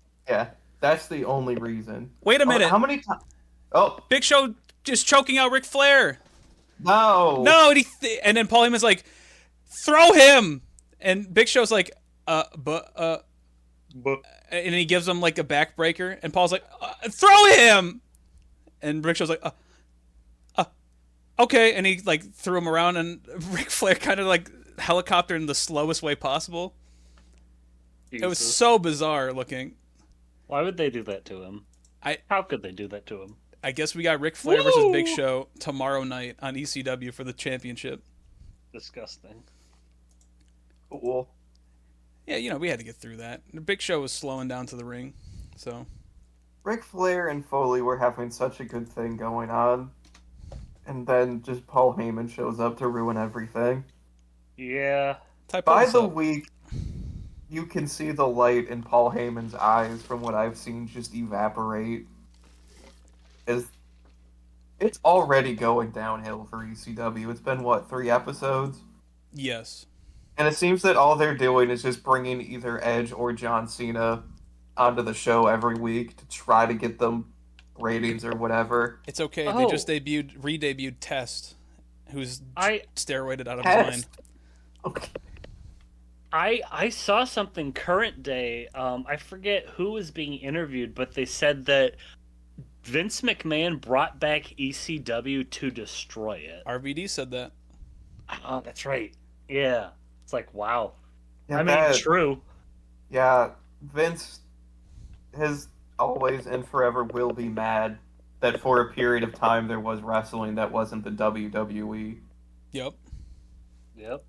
That's the only reason. Wait a minute. How many times? Oh, Big Show just choking out Ric Flair. No, and then Paul Heyman's like, throw him, and Big Show's like, and he gives him like a backbreaker, and Paul's like, throw him, and Ric Show's like, okay, and he like threw him around, and Ric Flair kind of like helicoptered in the slowest way possible. Jesus. It was so bizarre looking. Why would they do that to him? How could they do that to him? I guess we got Ric Flair versus Big Show tomorrow night on ECW for the championship. Disgusting. Cool. Yeah, we had to get through that. The Big Show was slowing down to the ring, so. Ric Flair and Foley were having such a good thing going on, and then just Paul Heyman shows up to ruin everything. Yeah. By the week, you can see the light in Paul Heyman's eyes from what I've seen just evaporate. It's already going downhill for ECW. It's been, 3 episodes? Yes. And it seems that all they're doing is just bringing either Edge or John Cena onto the show every week to try to get them ratings or whatever. It's okay. They just re-debuted Test, who's steroided out of his mind. Okay. I saw something current day. I forget who was being interviewed, but they said that Vince McMahon brought back ECW to destroy it. RVD said that. Oh, that's right. Yeah. It's like, wow. Yeah, I mean, true. Yeah, Vince has always and forever will be mad that for a period of time there was wrestling that wasn't the WWE. Yep. Yep.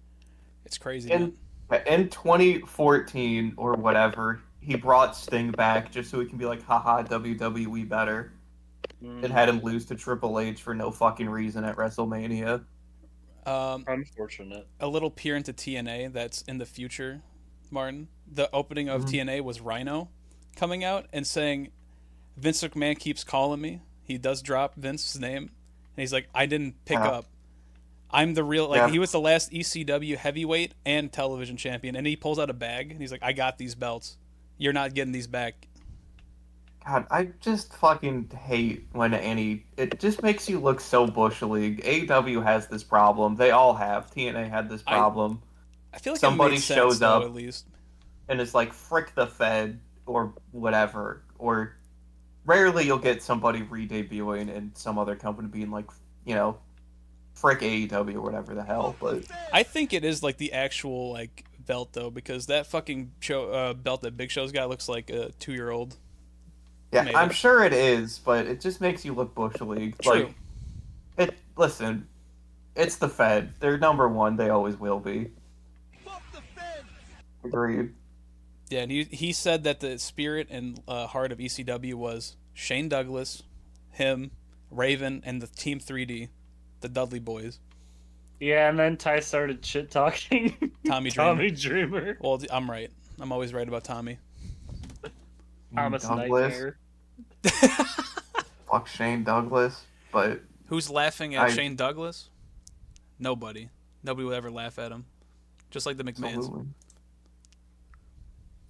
It's crazy. In 2014 or whatever, he brought Sting back just so he can be like, haha, WWE better. And had him lose to Triple H for no fucking reason at WrestleMania. Unfortunate. A little peer into TNA that's in the future, Martin. The opening of TNA was Rhino coming out and saying, Vince McMahon keeps calling me. He does drop Vince's name. And he's like, I didn't pick up. I'm the real, he was the last ECW heavyweight and television champion. And he pulls out a bag and he's like, I got these belts. You're not getting these back. God, I just fucking hate when it just makes you look so Bush League. AEW has this problem. They all have. TNA had this problem. I feel like somebody it made sense, shows though, up at least. and it's like, frick the Fed or whatever. Or rarely you'll get somebody re-debuting and some other company being like, frick AEW or whatever the hell. But I think it is like the actual belt though, because that fucking belt that Big Show's got looks like a 2-year-old. Yeah, I'm sure it is, but it just makes you look Bush League. True. Listen, it's the Fed. They're number one. They always will be. Fuck the Fed. Agreed. Yeah, and he said that the spirit and heart of ECW was Shane Douglas, him, Raven, and the Team 3D, the Dudley Boys. Yeah, and then Ty started shit talking Tommy Dreamer. Well, I'm right. I'm always right about Tommy. Thomas Douglas. Nightmare. Fuck Shane Douglas, but who's laughing at Shane Douglas? Nobody. Nobody would ever laugh at him. Just like the McMahons. Absolutely.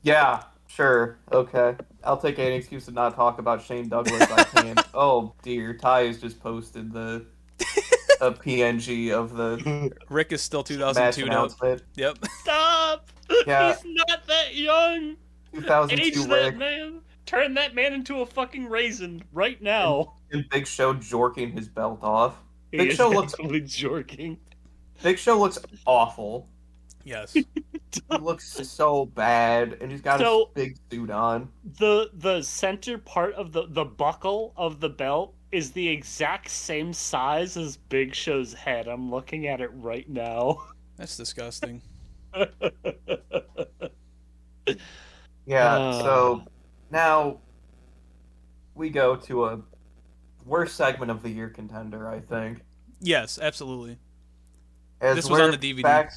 Yeah, sure, okay. I'll take any excuse to not talk about Shane Douglas. I can. Oh dear, Ty has just posted a PNG of the Rick is still match 2002 announcement. Yep. Stop! Yeah. He's not that young. 2002 Age Rick. that man. Turn that man into a fucking raisin right now. And Big Show jorking his belt off. He Big is Show looks definitely jorking. Big Show looks awful. Yes. He looks so bad, and he's got his big suit on. The center part of the buckle of the belt is the exact same size as Big Show's head. I'm looking at it right now. That's disgusting. Yeah, so now we go to a worst segment of the year contender, I think. Yes, absolutely. As this was on the DVD.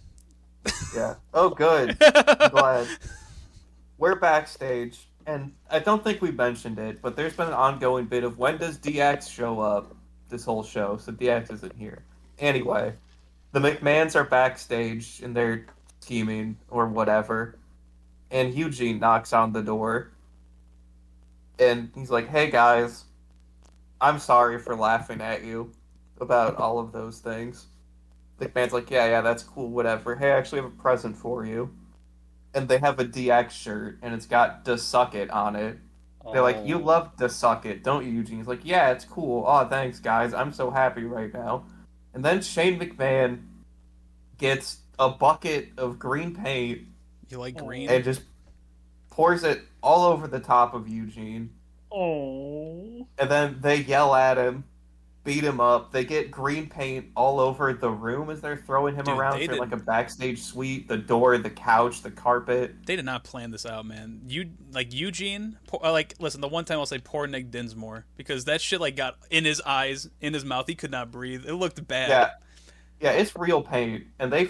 Yeah. Oh, good. I'm glad. We're backstage, and I don't think we mentioned it, but there's been an ongoing bit of when does DX show up this whole show, so DX isn't here. Anyway, the McMahons are backstage, and they're scheming, or whatever, and Eugene knocks on the door, and he's like, hey guys, I'm sorry for laughing at you about all of those things. McMahon's like, yeah, that's cool, whatever. Hey, I actually have a present for you. And they have a DX shirt, and it's got "Da Suck It" on it. They're like, you love "Da Suck It," don't you, Eugene? He's like, yeah, it's cool. Oh, thanks, guys. I'm so happy right now. And then Shane McMahon gets a bucket of green paint. You like green? And just pours it all over the top of Eugene. Oh. And then they yell at him, beat him up. They get green paint all over the room as they're throwing him around for like a backstage suite, the door, the couch, the carpet. They did not plan this out, man. Eugene, listen, the one time I'll say poor Nick Dinsmore, because that shit got in his eyes, in his mouth. He could not breathe. It looked bad. Yeah, it's real paint, and they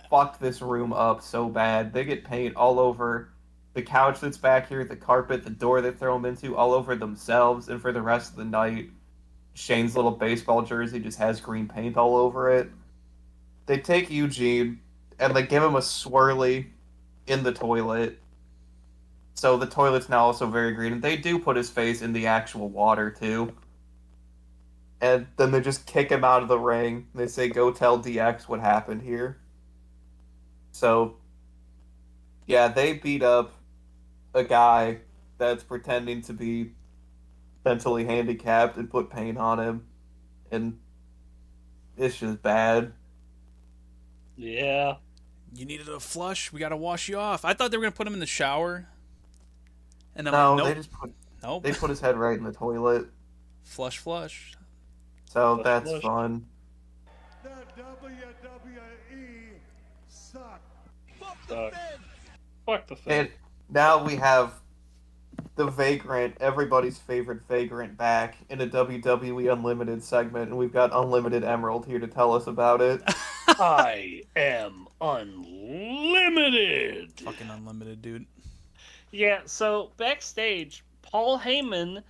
fucked this room up so bad. They get paint all over the couch that's back here, the carpet, the door they throw him into, all over themselves, and for the rest of the night, Shane's little baseball jersey just has green paint all over it. They take Eugene, and they give him a swirly in the toilet. So the toilet's now also very green, and they do put his face in the actual water, too. And then they just kick him out of the ring. They say, go tell DX what happened here. So, yeah, they beat up a guy that's pretending to be mentally handicapped and put paint on him, and it's just bad. Yeah. You needed a flush. We gotta wash you off. I thought they were gonna put him in the shower, and I'm No, like, they nope, just nope. they put his head right in the toilet, Flush. so Flush, that's flush. fun. The WWE suck. Fuck the And thing. now we have the Vagrant, everybody's favorite Vagrant, back in a WWE Unlimited segment, and we've got Unlimited Emerald here to tell us about it. I am unlimited. Fucking unlimited, dude. Yeah, so backstage, Paul Heyman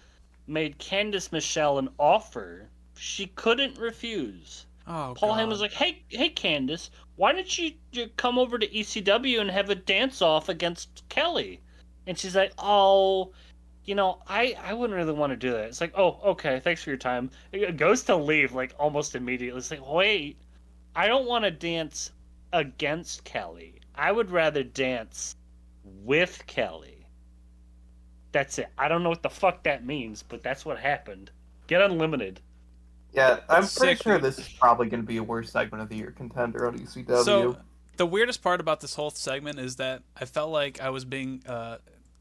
made Candice Michelle an offer she couldn't refuse. Oh, Paul God. Heyman was like, hey Candice, why don't you come over to ECW and have a dance-off against Kelly? And she's like, oh, I wouldn't really want to do that. It's like, oh, okay, thanks for your time. It goes to leave, like, almost immediately. It's like, wait, I don't want to dance against Kelly. I would rather dance with Kelly. That's it. I don't know what the fuck that means, but that's what happened. Get Unlimited. Yeah, I'm That's pretty sick, sure dude. this is probably going to be a worst segment of the year contender on ECW. So the weirdest part about this whole segment is that I felt like I was being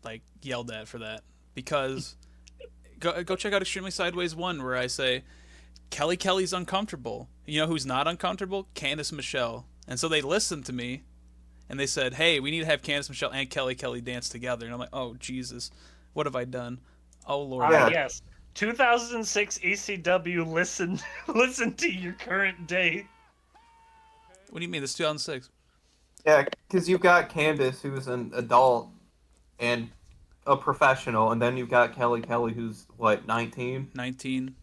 like yelled at for that, because go check out Extremely Sideways 1, where I say Kelly's uncomfortable. You know who's not uncomfortable? Candice Michelle. And so they listened to me, and they said, hey, we need to have Candice Michelle and Kelly dance together. And I'm like, oh Jesus, what have I done? Oh Lord. Yeah. Yes. 2006 ECW, listen to your current day. What do you mean? This is 2006. Yeah, because you've got Candice, who's an adult and a professional, and then you've got Kelly, who's, what, 19? 19.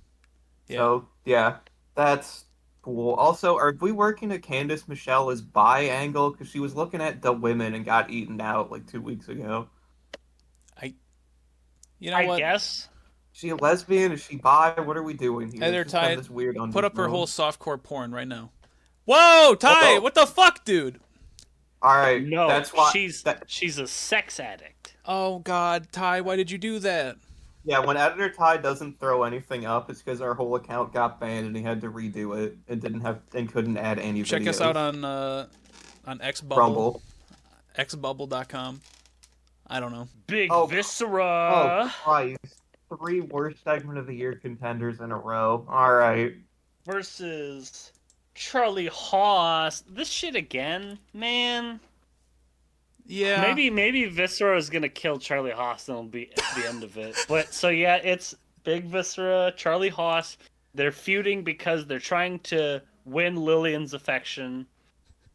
Yeah. So, yeah, that's cool. Also, are we working at Candice Michelle as bi-angle? Because she was looking at the women and got eaten out, like, 2 weeks ago. You know I what? guess. Is she a lesbian? Is she bi? What are we doing here? Heather It's just kind Ty, of this weird put up her undertone. whole softcore porn right now. Whoa, Ty, Oh. what the fuck, dude? All right, No, that's why. she's a sex addict. Oh God, Ty, why did you do that? Yeah, when Editor Ty doesn't throw anything up, it's because our whole account got banned and he had to redo it and couldn't add any Check videos. us out on Xbubble, Rumble. xbubble.com. I don't know. Big Oh. Viscera Oh Christ! 3 worst segment of the year contenders in a row. All right. versus Charlie Haas. This shit again, man. Yeah. Maybe Viscera is gonna kill Charlie Haas and it'll be at the end of it. But so yeah, it's Big Viscera, Charlie Haas. They're feuding because they're trying to win Lillian's affection.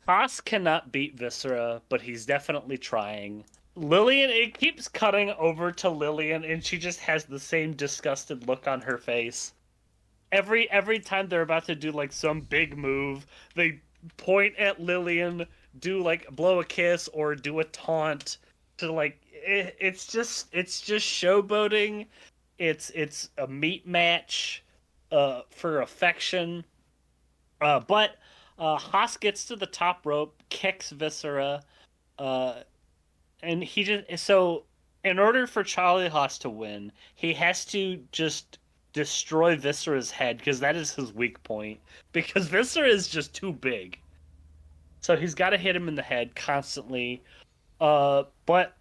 Haas cannot beat Viscera, but he's definitely trying. Lillian, it keeps cutting over to Lillian, and she just has the same disgusted look on her face. Every time they're about to do like some big move, they point at Lillian, do like blow a kiss or do a taunt to like it's just showboating. It's a meat match for affection. But Haas gets to the top rope, kicks Viscera, and he just so in order for Charlie Haas to win, he has to just destroy Viscera's head because that is his weak point. Because Viscera is just too big, so he's got to hit him in the head constantly. But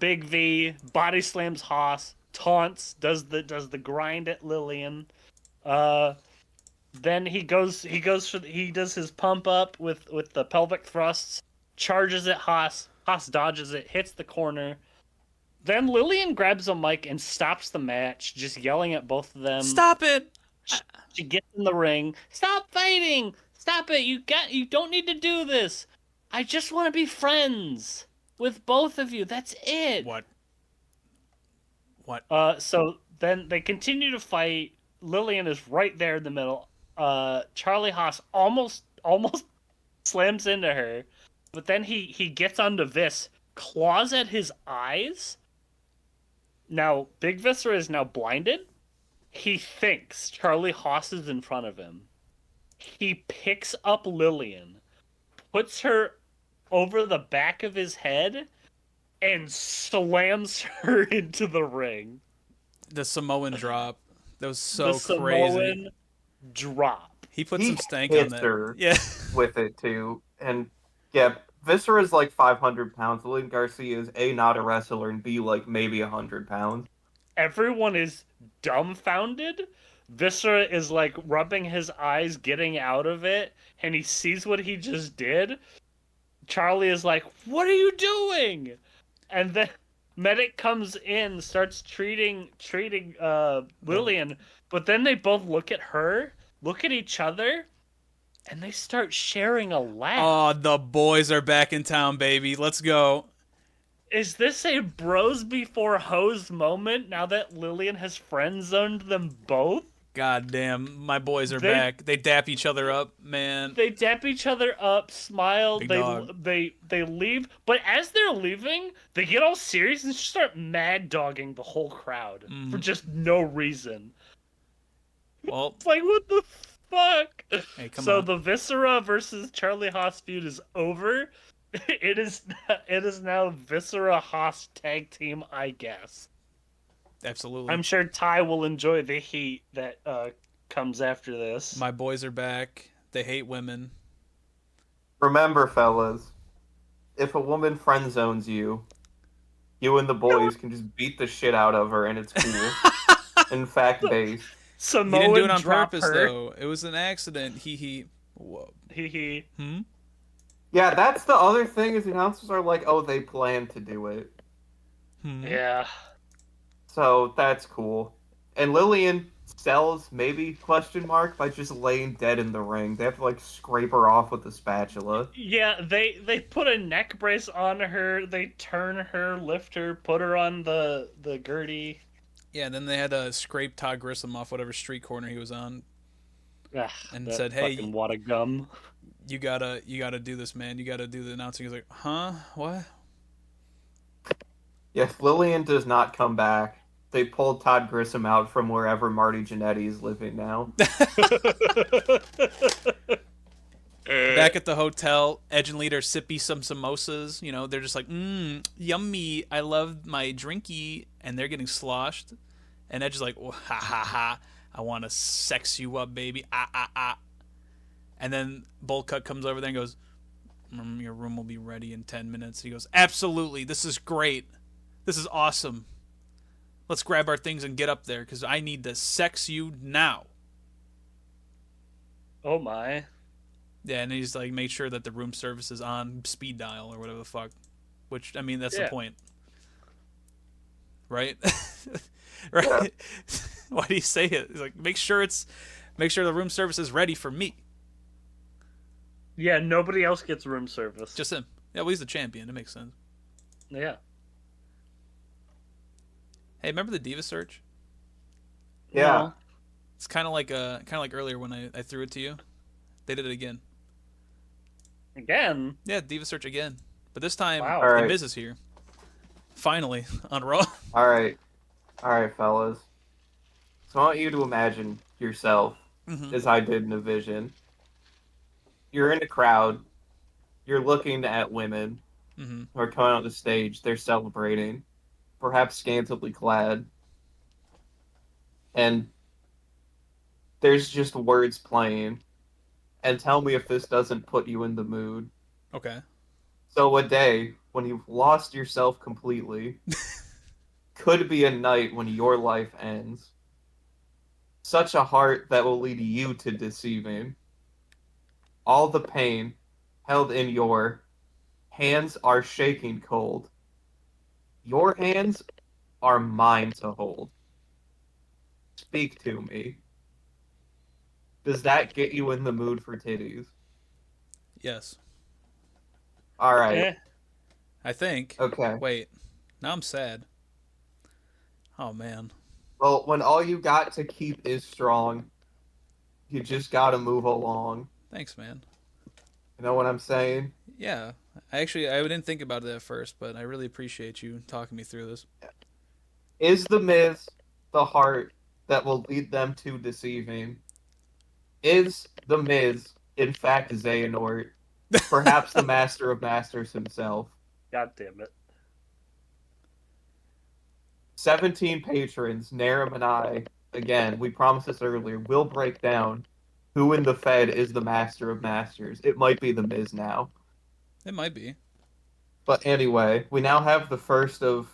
Big V body slams Haas, taunts, does the grind at Lillian. Then he does his pump up with the pelvic thrusts, charges at Haas. Haas dodges it, hits the corner. Then Lillian grabs a mic and stops the match, just yelling at both of them. Stop it! She gets in the ring. Stop fighting! Stop it! You don't need to do this. I just want to be friends with both of you. That's it. What? So then they continue to fight. Lillian is right there in the middle. Charlie Haas almost slams into her, but then he gets onto Vis, claws at his eyes. Now Big Viscera is now blinded. He thinks Charlie Haas is in front of him. He picks up Lillian, puts her over the back of his head, and slams her into the ring. The Samoan drop. That was so the crazy. Samoan drop. He put He some stank on hits that. her. Yeah. With it too. And yeah, Viscera's like 500 pounds. Lillian Garcia is A, not a wrestler, and B, like maybe 100 pounds. Everyone is dumbfounded. Viscera is like rubbing his eyes, getting out of it, and he sees what he just did. Charlie is like, "What are you doing?" And then Medic comes in, starts treating Lillian, but then they both look at her, look at each other, and they start sharing a laugh. Oh, the boys are back in town, baby. Let's go. Is this a bros before hoes moment now that Lillian has friend zoned them both? God damn, my boys are They- back. They dap each other up, man. They dap each other up, smile, Big they dog. they leave, but as they're leaving, they get all serious and just start mad dogging the whole crowd for just no reason. Well, It's like, what the fuck? hey, come So on. the Viscera versus Charlie Haas feud is over. It is now Viscera Haas tag team, I guess. Absolutely. I'm sure Ty will enjoy the heat that comes after this. My boys are back. They hate women. Remember, fellas, if a woman friend zones you, you and the boys can just beat the shit out of her, and it's cool. In fact, based. You Samoan didn't do it on drop purpose, her. though. It was an accident. He. Whoa. He. Hmm? Yeah, that's the other thing is the announcers are like, oh, they plan to do it. Hmm. Yeah. So that's cool. And Lillian sells, maybe, question mark, by just laying dead in the ring. They have to, like, scrape her off with a spatula. Yeah, they put a neck brace on her, they turn her, lift her, put her on the Gertie. Yeah, and then they had to scrape Todd Grissom off whatever street corner he was on. Ugh, And that said, "Hey, fucking wad of gum. You gotta do this, man. You gotta do the announcing." He's like, huh? What? If Lillian does not come back, they pulled Todd Grissom out from wherever Marty Jannetty is living now. Back at the hotel, Edge and Leader sippy some samosas. You know, they're just like, yummy. I love my drinky. And they're getting sloshed. And Edge is like, oh, ha ha ha. I want to sex you up, baby. Ah, ah, ah. And then Bolt Cut comes over there and goes, your room will be ready in 10 minutes. He goes, absolutely. This is great. This is awesome. Let's grab our things and get up there because I need to sex you now. Oh my. Yeah, and he's like, make sure that the room service is on speed dial or whatever the fuck. Which, I mean, that's Yeah. the point. Right? Right? Why do you say it? He's like, make sure the room service is ready for me. Yeah, nobody else gets room service. Just him. Yeah, well, he's the champion. It makes sense. Yeah. Hey, remember the Diva search? Yeah. No. It's kind of like earlier when I threw it to you. They did it again. Again. Yeah, Diva search again. But this time, Wow. the Alright. Miz is here. Finally, on Raw. Alright, fellas. So I want you to imagine yourself, Mhm. as I did in a vision. You're in a crowd. You're looking at women Mhm. who are coming on the stage. They're celebrating, perhaps scantily clad. And there's just words playing. And tell me if this doesn't put you in the mood. Okay. So a day when you've lost yourself completely could be a night when your life ends. Such a heart that will lead you to deceiving. All the pain held in your hands are shaking cold. Your hands are mine to hold. Speak to me. Does that get you in the mood for titties? Yes. All right. Eh. I think. Okay. Wait. Now I'm sad. Oh man. Well, when all you got to keep is strong, you just gotta move along. Thanks, man. You know what I'm saying? Yeah. I didn't think about it at first, but I really appreciate you talking me through this. Is the Miz the heart that will lead them to deceiving? Is the Miz, in fact, Xehanort, perhaps the Master of Masters himself? God damn it. 17 patrons, Narum and I, again, we promised this earlier, will break down who in the Fed is the master of masters. It might be the Miz now. It might be. But anyway, we now have the first of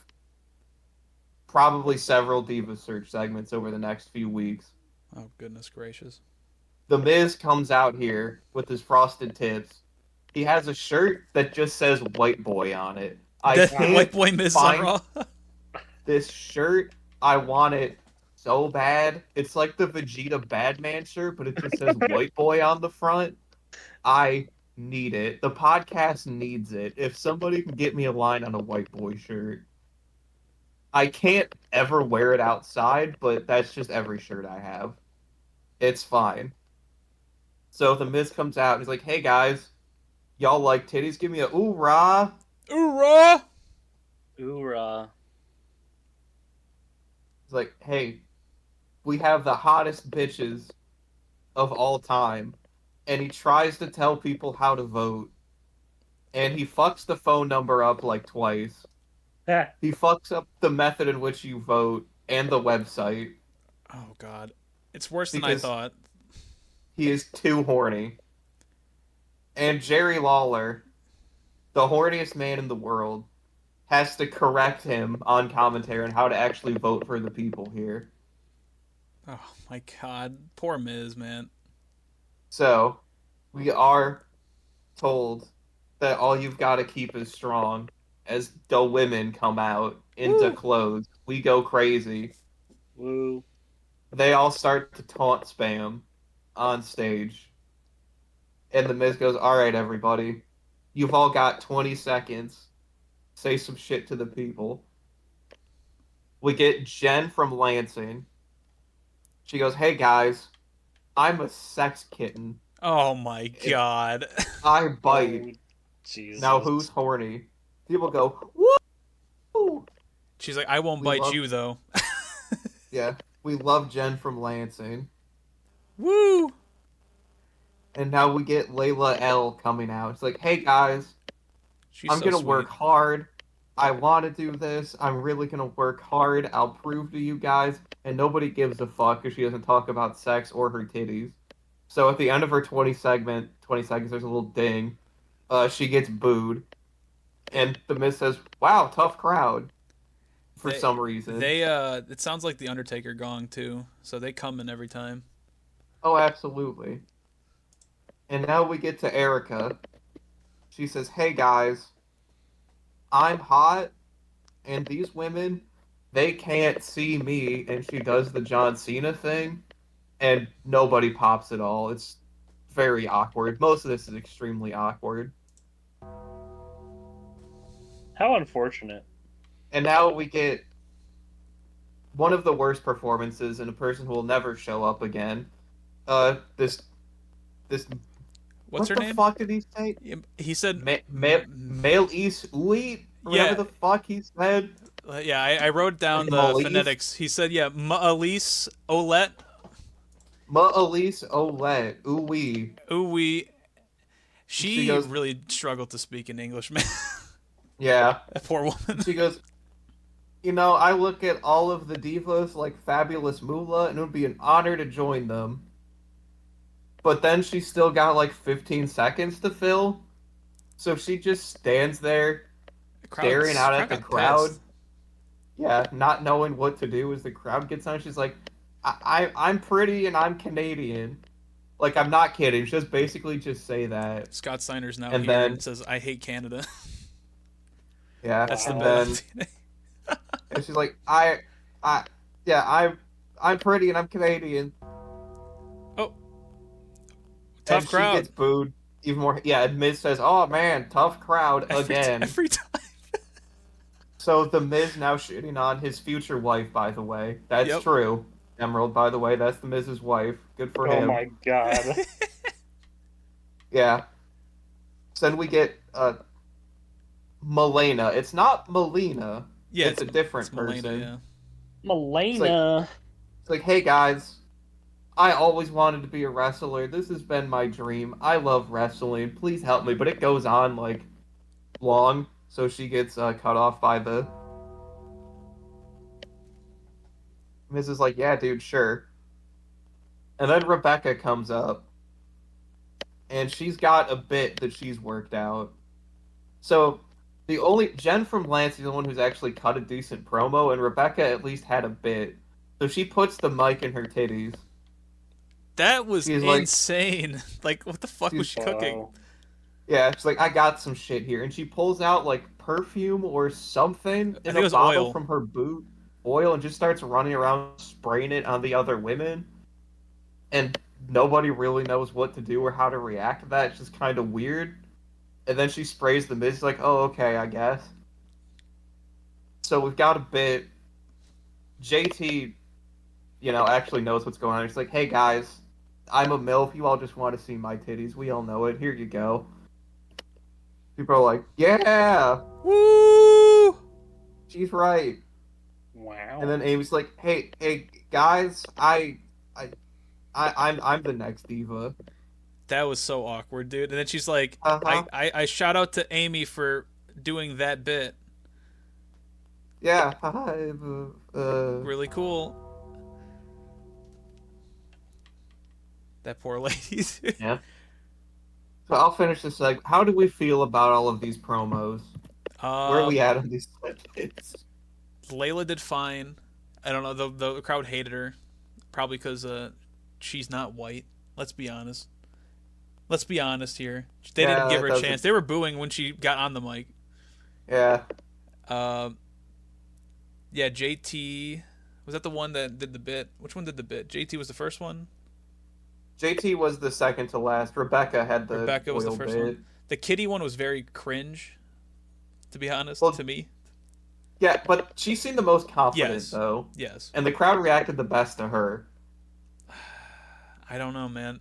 probably several Diva Search segments over the next few weeks. Oh, goodness gracious. The Miz comes out here with his frosted tips. He has a shirt that just says White Boy on it. I can't White Boy Miz on find Raw. this shirt. I want it so bad. It's like the Vegeta Badman shirt, but it just says White Boy on the front. I need it. The podcast needs it. If somebody can get me a line on a White Boy shirt. I can't ever wear it outside, but that's just every shirt I have. It's fine. So the Miz comes out and he's like, hey guys, y'all like titties? Give me a ooh-rah. Hoorah! Hoorah. He's like, hey, we have the hottest bitches of all time. And he tries to tell people how to vote. And he fucks the phone number up like twice. He fucks up the method in which you vote and the website. Oh, God. It's worse than I Because- thought. He is too horny. And Jerry Lawler, the horniest man in the world, has to correct him on commentary on how to actually vote for the people here. Oh, my God. Poor Miz, man. So, we are told that all you've got to keep is strong as the women come out into Woo. clothes. We go crazy. Woo. They all start to taunt spam on stage. And the Miz goes, all right, everybody. You've all got 20 seconds. Say some shit to the people. We get Jen from Lansing. She goes, hey, guys. I'm a sex kitten. Oh, my God. I bite. Oh, Jesus. Now who's horny? People go, woo! She's like, I won't We bite love- you, though. Yeah, we love Jen from Lansing. Woo! And now we get Layla L coming out. It's like, hey guys, She's I'm so gonna sweet. work hard. I want to do this. I'm really gonna work hard. I'll prove to you guys. And nobody gives a fuck because she doesn't talk about sex or her titties. So at the end of her 20 seconds, there's a little ding. She gets booed. And the Miz says, wow, tough crowd. For some reason. It sounds like the Undertaker gong, too. So they come in every time. Oh, absolutely. And now we get to Erica. She says, hey guys, I'm hot, and these women, they can't see me, and she does the John Cena thing, and nobody pops at all. It's very awkward. Most of this is extremely awkward. How unfortunate. And now we get one of the worst performances and a person who will never show up again. This What's her what name? the fuck did he say? He said, Male East Uit? Whatever Yeah. the fuck he said. yeah, I wrote down the Ma'Elise? phonetics. He said, yeah, Ma'Elise Olette. Ma'Elise Olet. Ooh-wee. Ooh, she goes- really struggled to speak in English, man. Yeah. That poor woman. She goes, you know, I look at all of the divas like Fabulous Moolah, and it would be an honor to join them. But then she still got like 15 seconds to fill. So she just stands there staring out at the crowd. Yeah, not knowing what to do as the crowd gets on. She's like, I'm pretty and I'm Canadian. Like, I'm not kidding. She just basically just say that. Scott Steiner's now And here then- and says, I hate Canada. Yeah. That's the and best. then and she's like, I'm pretty and I'm Canadian. Tough And crowd. She gets booed even more. Yeah, and Miz says, "Oh man, tough crowd again." Every time. So the Miz now shitting on his future wife. By the way, that's Yep. true. Emerald, by the way, that's the Miz's wife. Good for Oh him. my god. Yeah. So then we get Melena. It's not Melina. Yeah, it's a different it's person. Melena, yeah. Melena. It's like, hey guys, I always wanted to be a wrestler. This has been my dream. I love wrestling. Please help me. But it goes on like long, so she gets cut off by the Miz is like, yeah, dude, sure. And then Rebecca comes up, and she's got a bit that she's worked out. So the only Jen from Lance is the one who's actually cut a decent promo, and Rebecca at least had a bit. So she puts the mic in her titties. That was She's like- insane. Like, what the fuck was she cooking? Wow. Yeah, she's like, I got some shit here, and she pulls out like perfume or something in think it a was bottle oil. from her boot, oil, and just starts running around spraying it on the other women. And nobody really knows what to do or how to react to that. It's just kind of weird. And then she sprays the Miz, like, oh, okay, I guess. So we've got a bit. JT, actually knows what's going on. He's like, hey, guys, I'm a MILF. You all just want to see my titties. We all know it. Here you go. People are like, yeah, Woo! she's right. Wow. And then Amy's like, hey, guys, I'm the next diva. That was so awkward, dude. And then she's like, Uh-huh. I shout out to Amy for doing that bit. Yeah, Really cool. That poor lady. yeah. So I'll finish this. Like, how do we feel about all of these promos? Where are we at on these segments? Layla did fine. I don't know. The crowd hated her, probably because she's not white. Let's be honest. Let's be honest here. They didn't give her a chance. They were booing when she got on the mic. Yeah. Yeah, JT was that the one that did the bit? Which one did the bit? JT was the first one. JT was the second to last. Rebecca had the Rebecca was the oil first bit. one. The kitty one was very cringe, to be honest, Well, to me. Yeah, but she seemed the most confident, Yes. though. Yes. And the crowd reacted the best to her. I don't know, man.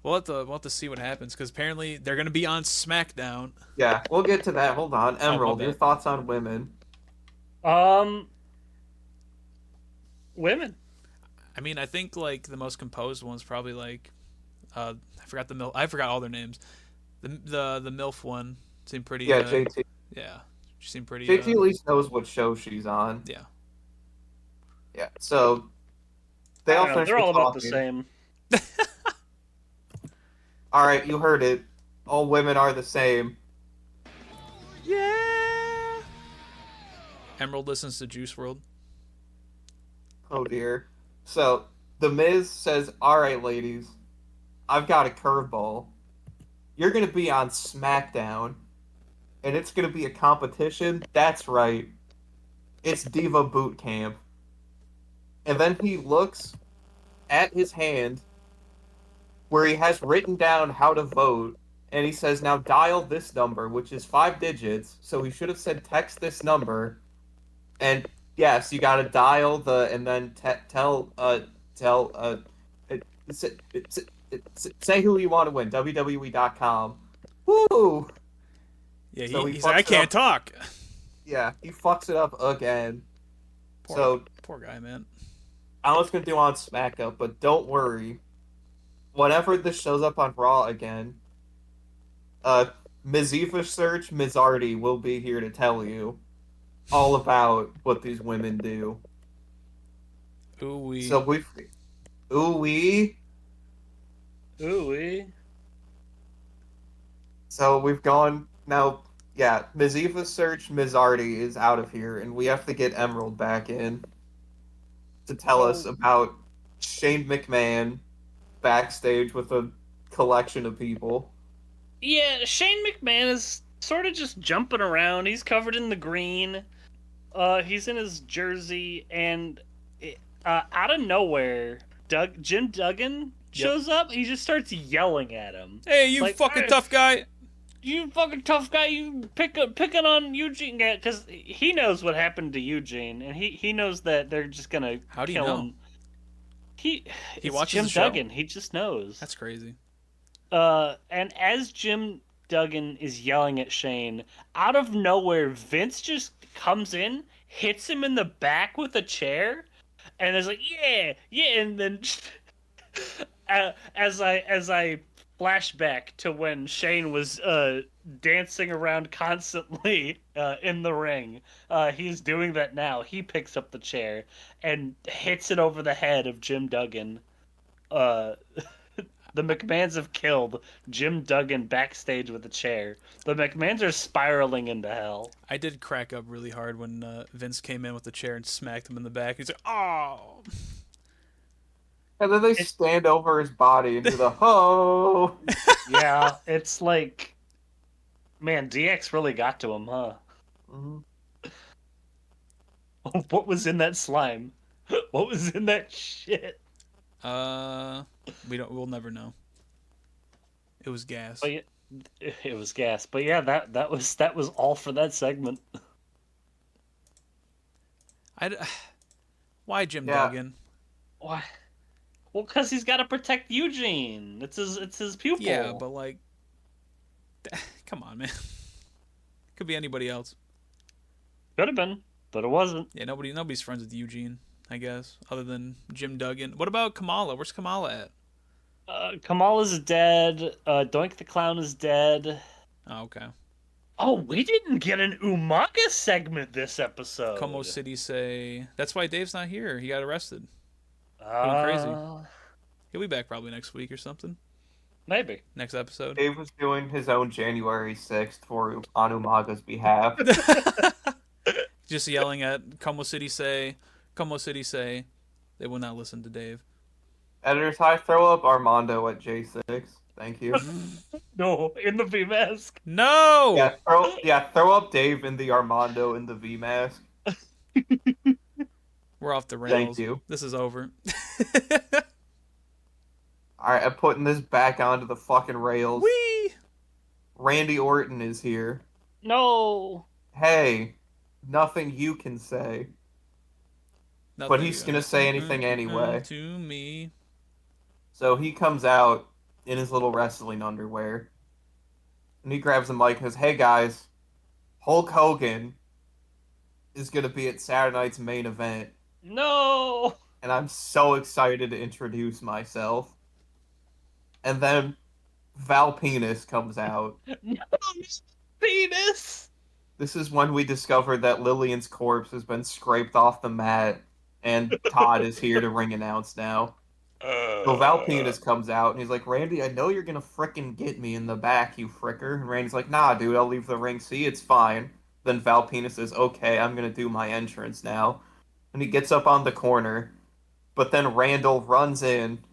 We'll have to see what happens, because apparently they're going to be on SmackDown. Yeah, we'll get to that. Hold on. Emerald, my your bad. thoughts on women? Women. I mean, I think like the most composed one's probably like, I forgot all their names. The MILF one seemed pretty. Yeah, JT. Yeah, she seemed pretty. JT at least knows what show she's on. Yeah. Yeah, so they all finished They're all about the talking. same. All right, you heard it. All women are the same. Yeah. Emerald listens to Juice World. Oh dear. So the Miz says, "All right, ladies, I've got a curveball. You're gonna be on SmackDown, and it's gonna be a competition. That's right. It's Diva Boot Camp." And then he looks at his hand, where he has written down how to vote, and he says, "Now dial this number," which is 5 digits. So he should have said, "Text this number," and yes, you gotta dial and then say who you want to win. WWE.com. Woo! Yeah, So he he's like, fucks I it can't up. talk. Yeah, he fucks it up again. Poor So guy, man. I don't know what's gonna do on SmackDown, but don't worry. Whenever this shows up on Raw again, Miziva Search Mizardi will be here to tell you all about what these women do. Ooh, So we Ooh-wee. So we've gone now. Yeah, Miziva Search Mizardi is out of here, and we have to get Emerald back in to tell us about Shane McMahon backstage with a collection of people. Yeah, Shane McMahon is sort of just jumping around. He's covered in the green. He's in his jersey, and out of nowhere, Jim Duggan shows up. He just starts yelling at him. Hey, you Like, fucking "Hey, tough guy. You fucking tough guy! You picking on Eugene, because he knows what happened to Eugene, and he knows that they're just gonna How do you kill know? him. He watches Jim the show? Duggan. He just knows. That's crazy. And as Jim Duggan is yelling at Shane, out of nowhere, Vince just comes in, hits him in the back with a chair, and is like, "Yeah, yeah," and then as I flashback to when Shane was dancing around constantly in the ring. He's doing that now. He picks up the chair and hits it over the head of Jim Duggan. The McMahons have killed Jim Duggan backstage with a chair. The McMahons are spiraling into hell. I did crack up really hard when Vince came in with the chair and smacked him in the back. He's like, "Oh!" And then they stand over his body and do the ho. Yeah, it's like, man, DX really got to him, huh? Mhm. What was in that slime? What was in that shit? We'll never know. It was gas. But yeah, it was gas. But yeah, that was all for that segment. Why Jim Yeah. Duggan? Why? Well, because he's got to protect Eugene. It's his pupil. Yeah, but like, come on, man. Could be anybody else. Could have been, but it wasn't. Yeah, nobody's friends with Eugene, I guess, other than Jim Duggan. What about Kamala? Where's Kamala at? Kamala's dead. Doink the Clown is dead. Oh, okay. Oh, we didn't get an Umaga segment this episode. Como City say that's why Dave's not here. He got arrested. Going crazy. He'll be back probably next week or something. Maybe. Next episode. Dave was doing his own January 6th on Umaga's behalf. Just yelling at Como City say. They will not listen to Dave. Editors, I throw up Armando at J6. Thank you. No, in the V mask. No! Throw up Dave in the Armando in the V mask. We're off the rails. Thank you. This is over. Alright, I'm putting this back onto the fucking rails. Whee! Randy Orton is here. No. Hey, nothing you can say. But he's gonna say anything anyway. To me. So he comes out in his little wrestling underwear. And he grabs the mic and says, "Hey guys, Hulk Hogan is gonna be at Saturday night's main event. No. And I'm so excited to introduce myself." And then Val Penis comes out. No. Penis. This is when we discovered that Lillian's corpse has been scraped off the mat, and Todd is here to ring announce now. So Val Penis comes out, and he's like, "Randy, I know you're gonna frickin' get me in the back, you fricker." And Randy's like, "Nah, dude, I'll leave the ring. See, it's fine." Then Val Penis says, "Okay, I'm gonna do my entrance now." And he gets up on the corner, but then Randall runs in,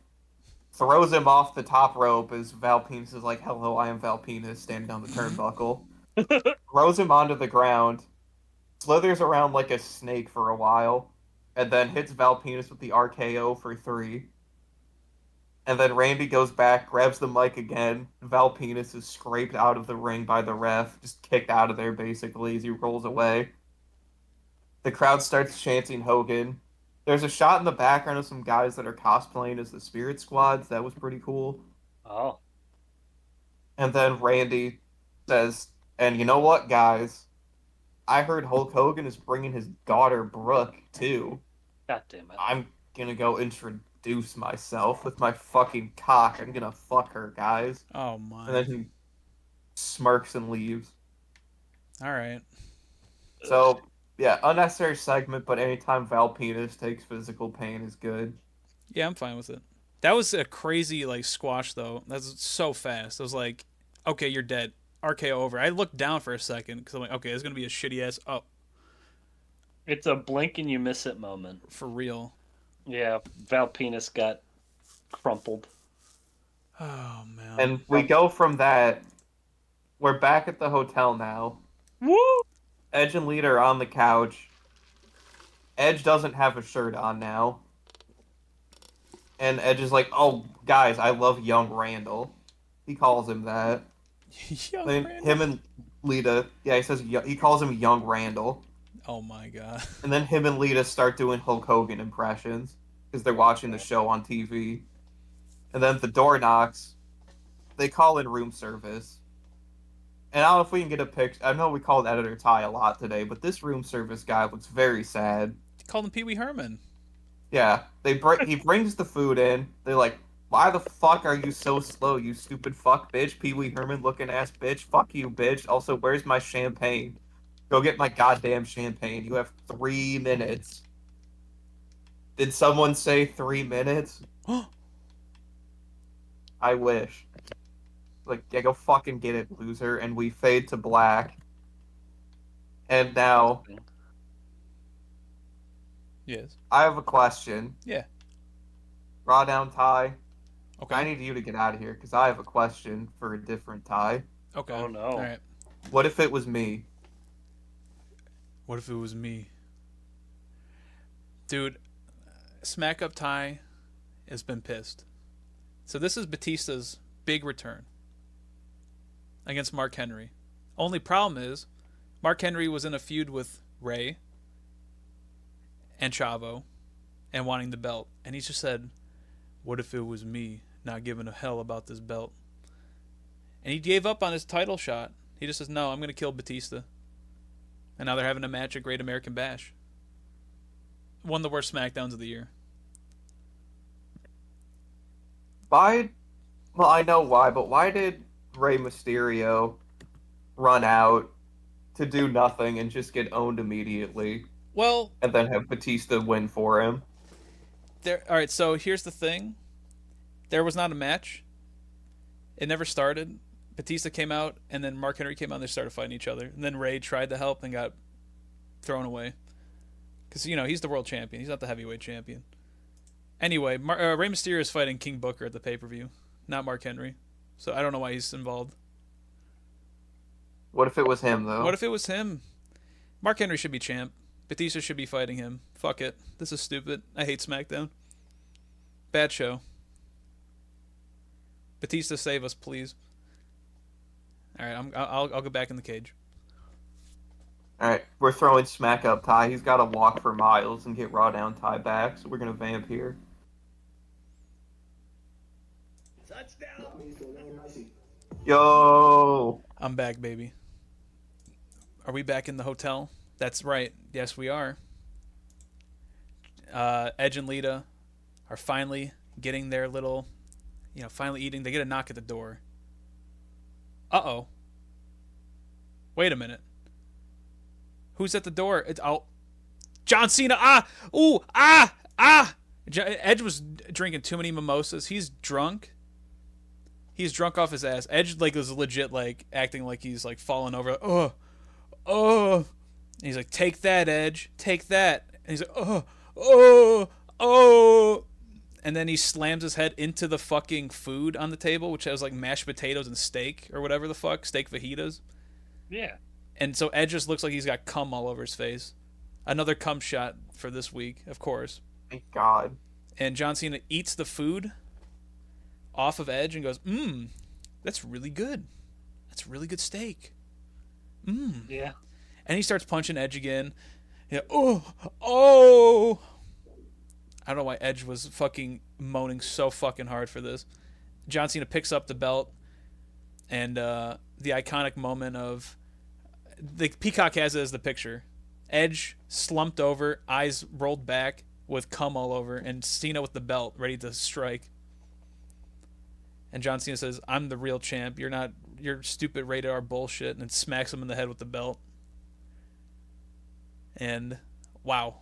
throws him off the top rope as Val Penis is like, "Hello, I am Val Penis," standing on the turnbuckle. Throws him onto the ground, slithers around like a snake for a while, and then hits Val Penis with the RKO for 3. And then Randy goes back, grabs the mic again. Val Penis is scraped out of the ring by the ref, just kicked out of there basically as he rolls away. The crowd starts chanting Hogan. There's a shot in the background of some guys that are cosplaying as the Spirit Squads. That was pretty cool. Oh. And then Randy says, "And you know what, guys? I heard Hulk Hogan is bringing his daughter Brooke, too. God damn it. I'm gonna go introduce myself with my fucking cock. I'm gonna fuck her, guys." Oh my. And then he smirks and leaves. Alright. So, yeah, unnecessary segment, but anytime Val Penis takes physical pain is good. Yeah, I'm fine with it. That was a crazy like squash though. That's so fast. I was like, okay, you're dead. RKO over. I looked down for a second because I'm like, okay, it's gonna be a shitty ass. Oh, It's a blink and you miss it moment. for real. Yeah, Val Penis got crumpled. Oh man. And we go from that. We're back at the hotel now. Woo! Edge and Lita are on the couch. Edge doesn't have a shirt on now. And Edge is like, "Oh, guys, I love young Randall." He calls him that. Young Then Randall. him and Lita, yeah, he calls him young Randall. Oh my god. And then him and Lita start doing Hulk Hogan impressions because they're watching the show on TV. And then the door knocks. They call in room service. And I don't know if we can get a picture. I know we called Editor Ty a lot today, but this room service guy looks very sad. Called him Pee Wee Herman. Yeah, he brings the food in. They like Why the fuck are you so slow, you stupid fuck bitch? Pee Wee Herman looking ass bitch. Fuck you, bitch. Also, where's my champagne? Go get my goddamn champagne. You have 3 minutes. Did someone say 3 minutes? I wish. Like, yeah, go fucking get it, loser. And we fade to black. And now, Yes. I have a question. Yeah. Raw down tie. Okay. I need you to get out of here because I have a question for a different tie. Okay. Oh, no. All right. What if it was me? What if it was me? Dude, Smack Up Ty has been pissed. So this is Batista's big return against Mark Henry. Only problem is Mark Henry was in a feud with Ray and Chavo and wanting the belt. And he just said, what if it was me not giving a hell about this belt? And he gave up on his title shot. He just says, no, I'm going to kill Batista. And now they're having a match at Great American Bash. One of the worst SmackDowns of the year. Why? Well, I know why, but why did Rey Mysterio run out to do nothing and just get owned immediately Well, and then have Batista win for him? all right, so here's the thing. There was not a match. It never started. Batista came out, and then Mark Henry came out, and they started fighting each other. And then Ray tried to help and got thrown away. Because, he's the world champion. He's not the heavyweight champion. Anyway, Rey Mysterio is fighting King Booker at the pay-per-view, not Mark Henry. So I don't know why he's involved. What if it was him, though? What if it was him? Mark Henry should be champ. Batista should be fighting him. Fuck it. This is stupid. I hate SmackDown. Bad show. Batista, save us, please. All right, I'll go back in the cage. Alright, we're throwing Smack Up Ty. He's got to walk for miles and get Raw Down Ty back, so we're going to vamp here. Yo! I'm back, baby. Are we back in the hotel? That's right. Yes, we are. Edge and Lita are finally getting their little, finally eating. They get a knock at the door. Uh-oh. Wait a minute. Who's at the door? It's John Cena. Edge was drinking too many mimosas. He's drunk. He's drunk off his ass. Edge was legit acting like he's falling over. And he's like, take that, Edge, take that. And he's like, and then he slams his head into the fucking food on the table, which has mashed potatoes and steak or whatever the fuck, steak fajitas. Yeah. And so Edge just looks like he's got cum all over his face. Another cum shot for this week, of course. Thank God. And John Cena eats the food off of Edge and goes, that's really good. That's really good steak. Yeah. And he starts punching Edge again. Yeah. Oh. I don't know why Edge was fucking moaning so fucking hard for this. John Cena picks up the belt, and the iconic moment of the Peacock has it as the picture. Edge slumped over, eyes rolled back with cum all over, and Cena with the belt ready to strike. And John Cena says, I'm the real champ. You're not your stupid rated R bullshit, and then smacks him in the head with the belt. And wow.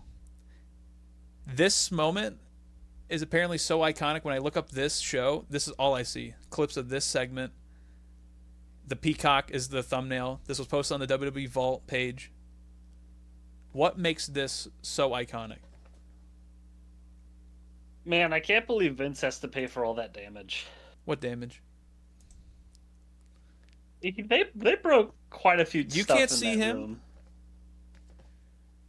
This moment is apparently so iconic. When I look up this show, this is all I see. Clips of this segment. The Peacock is the thumbnail. This was posted on the WWE Vault page. What makes this so iconic? Man, I can't believe Vince has to pay for all that damage. What damage? They broke quite a few. You stuff can't in see that him? room.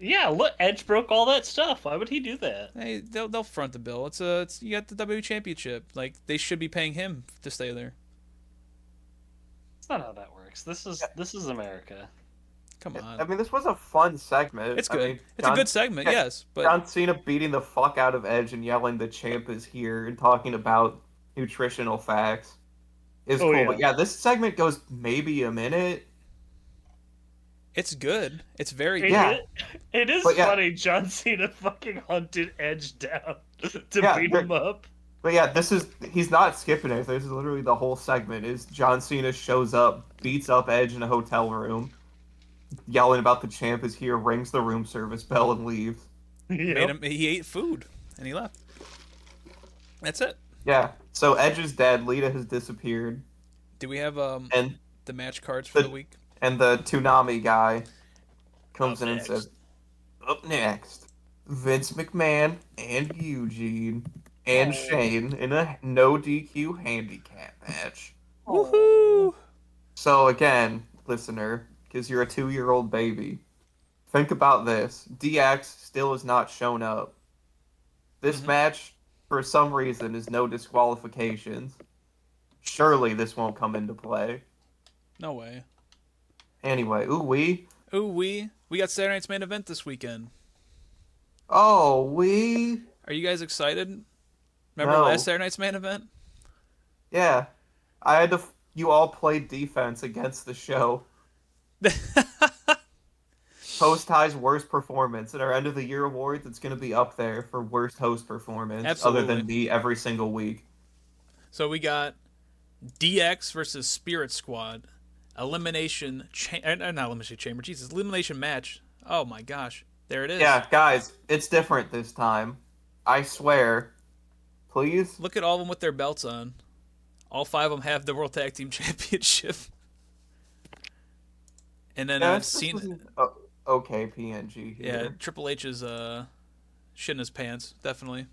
Yeah, look, Edge broke all that stuff. Why would he do that? Hey, they'll front the bill. It's you got the WWE Championship. They should be paying him to stay there. That's not how that works. This is America. Come on. I mean, this was a fun segment. It's good. I mean, It's a good segment, yes. But John Cena beating the fuck out of Edge and yelling the champ is here and talking about nutritional facts is cool. Yeah. But yeah, this segment goes maybe a minute. it's good. It's very good. Yeah. It is But yeah. funny. John Cena fucking hunted Edge down to Yeah, beat they're- him up. But yeah, he's not skipping it. This is literally the whole segment. Is John Cena shows up, beats up Edge in a hotel room, yelling about the champ is here, rings the room service bell, and leaves. He ate food and he left. That's it. Yeah. So Edge is dead. Lita has disappeared, Do we have and the match cards for the the week? and the Toonami guy comes Up in next. and says, "Up next, Vince McMahon and Eugene and Shane in a no DQ handicap match." Woohoo! So again, listener, because you're a 2-year-old baby, think about this. DX still has not shown up. This match, for some reason, is no disqualifications. Surely this won't come into play. No way. Anyway, We got Saturday night's main event this weekend. Are you guys excited? Remember No. last Saturday night's main event? Yeah. I had to. You all played defense against the show. Host High's worst performance at our end of the year awards. It's going to be up there for worst host performance, Absolutely. other than me every single week. So we got DX versus Spirit Squad, not elimination chamber. Jesus, elimination match. Oh my gosh, there it is. Yeah, guys, it's different this time. I swear. Please. Look at all of them with their belts on. All 5 of them have the World Tag Team Championship. And then Yeah, Cena. Okay, PNG. Yeah, Here. Triple H is shitting his pants, definitely.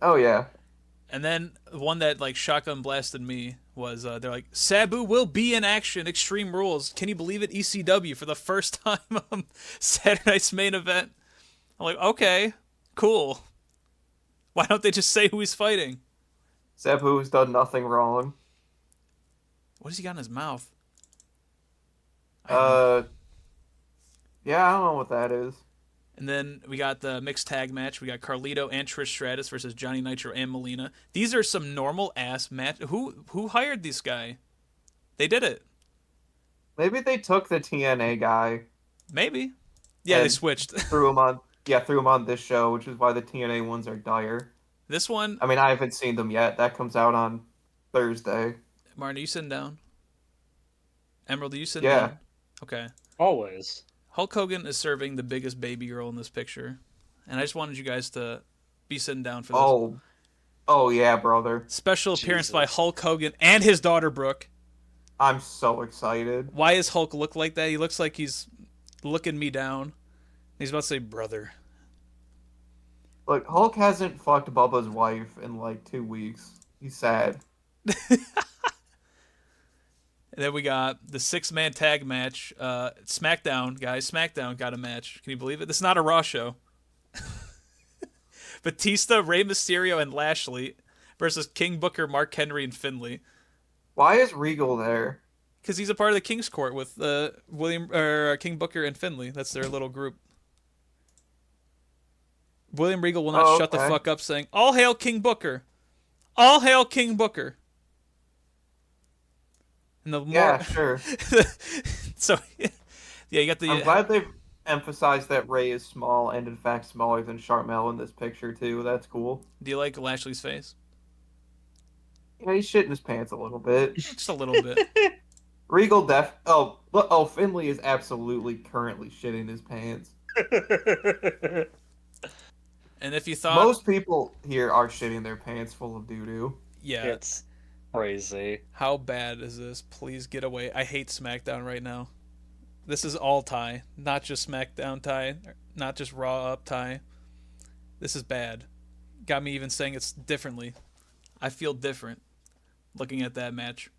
Oh yeah. And then one that like shotgun blasted me was they're like, Sabu will be in action, Extreme Rules. Can you believe it? ECW for the first time on Saturday night's main event. I'm like, okay, cool. Why don't they just say who he's fighting? Sabu's done nothing wrong. What has he got in his mouth? Yeah, I don't know what that is. And then we got the mixed tag match. We got Carlito and Trish Stratus versus Johnny Nitro and Melina. These are some normal ass match. Who hired this guy? They did it. Maybe they took the TNA guy. Maybe. Yeah, they And switched. threw him on this show, which is why the TNA ones are dire. This one, I mean, I haven't seen them yet. That comes out on Thursday. Martin, are you sitting down? Emerald, are you sitting Yeah. down? Okay. Always. Hulk Hogan is serving the biggest baby girl in this picture. And I just wanted you guys to be sitting down for this. Oh yeah, brother. Special appearance by Jesus. Hulk Hogan and his daughter, Brooke. I'm so excited. Why does Hulk look like that? He looks like he's looking me down. He's about to say, brother. Look, Hulk hasn't fucked Bubba's wife in like 2 weeks. He's sad. And then we got the 6-man tag match. SmackDown, guys. SmackDown got a match. Can you believe it? This is not a Raw show. Batista, Rey Mysterio, and Lashley versus King Booker, Mark Henry, and Finlay. Why is Regal there? Because he's a part of the King's Court with King Booker and Finlay. That's their little group. William Regal will not shut the okay. fuck up saying, all hail King Booker. All hail King Booker. And the more... Yeah, sure. So, yeah, you got the... I'm glad they've emphasized that Ray is small and in fact smaller than Sharmell in this picture too. That's cool. Do you like Lashley's face? Yeah, he's shitting his pants a little bit. Just a little bit. Regal Finley is absolutely currently shitting his pants. And if you thought... Most people here are shitting their pants full of doo-doo. Yeah. It's crazy. How bad is this? Please get away. I hate SmackDown right now. This is all tie. Not just SmackDown tie. Not just Raw up tie. This is bad. Got me even saying it's differently. I feel different looking at that match.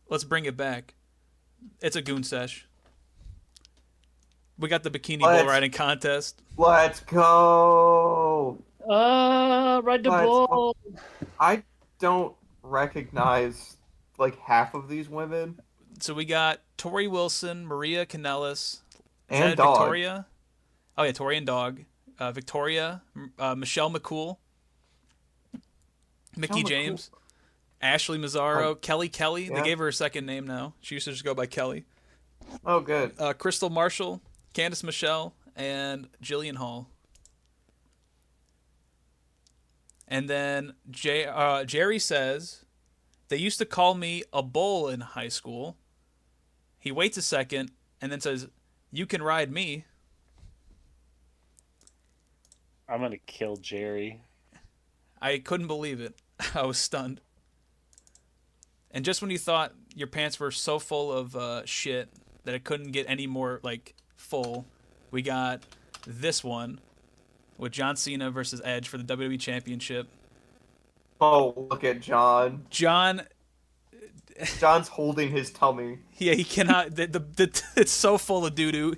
Let's bring it back. It's a goon sesh. We got the bikini bull riding contest. Let's go! Ride the bull. I don't recognize like half of these women. So we got Tori Wilson, Maria Kanellis, And Dog. Victoria. Oh yeah, Tori and Dog. Victoria, Michelle McCool, Mickey McCool. James, Ashley Mazzaro, Kelly. Yeah. They gave her a second name now. She used to just go by Kelly. Oh, good. Crystal Marshall, Candice Michelle, and Jillian Hall. And then Jerry says, they used to call me a bull in high school. He waits a second and then says, you can ride me. I'm gonna kill Jerry. I couldn't believe it. I was stunned. And just when you thought your pants were so full of shit that it couldn't get any more, like, full, we got this one with John Cena versus Edge for the WWE Championship. Oh, look at John. John's holding his tummy. Yeah, he cannot. It's so full of doo doo.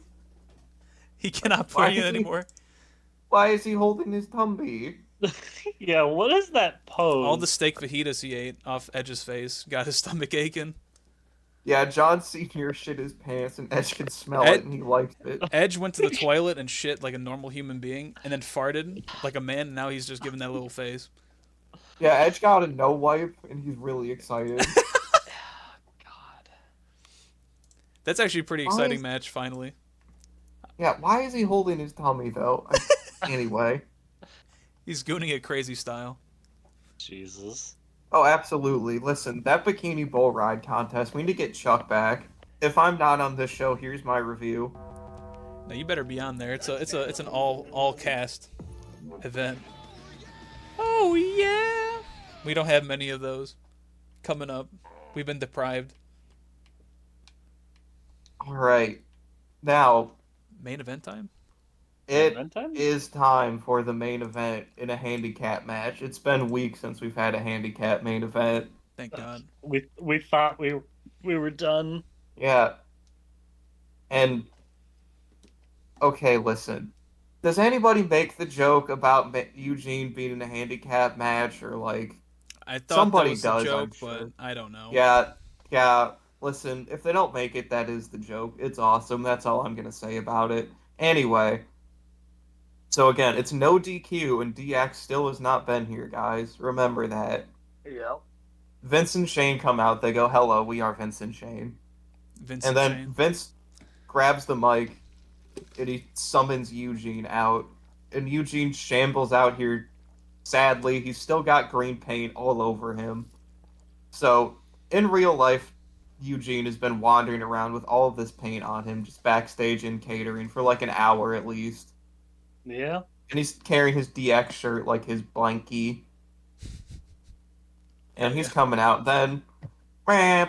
He cannot play it anymore. Why is he holding his tummy? Yeah, what is that pose? All the steak fajitas he ate off Edge's face got his stomach aching. Yeah, John Senior shit his pants, and Edge can smell it, and he likes it. Edge went to the toilet and shit like a normal human being, and then farted like a man. And now he's just giving that little face. Yeah, Edge got a no wipe, and he's really excited. God. That's actually a pretty exciting match, finally. Yeah, why is he holding his tummy, though? Anyway. He's gooning it crazy style. Jesus. Oh, absolutely. Listen, that bikini bull ride contest, we need to get Chuck back. If I'm not on this show, here's my review. Now you better be on there. It's an all cast event. Oh yeah. We don't have many of those coming up. We've been deprived. Alright. Now, Main event time? it is time for the main event in a handicap match. It's been weeks since we've had a handicap main event. Thank God. We thought we were done. Yeah. And, okay, listen. Does anybody make the joke about Eugene being in a handicap match, or, like... I thought somebody that was does, a joke, I'm but sure. I don't know. Yeah. Listen, if they don't make it, that is the joke. It's awesome. That's all I'm going to say about it. Anyway. So again, it's no DQ, and DX still has not been here, guys. Remember that. Yep. Vince and Shane come out. They go, hello, we are Vince and Shane. And then Shane. Vince grabs the mic, and he summons Eugene out. And Eugene shambles out here. Sadly, he's still got green paint all over him. So, in real life, Eugene has been wandering around with all of this paint on him, just backstage in catering for like an hour at least. Yeah. And he's carrying his DX shirt like his blankie. And he's coming out. Then the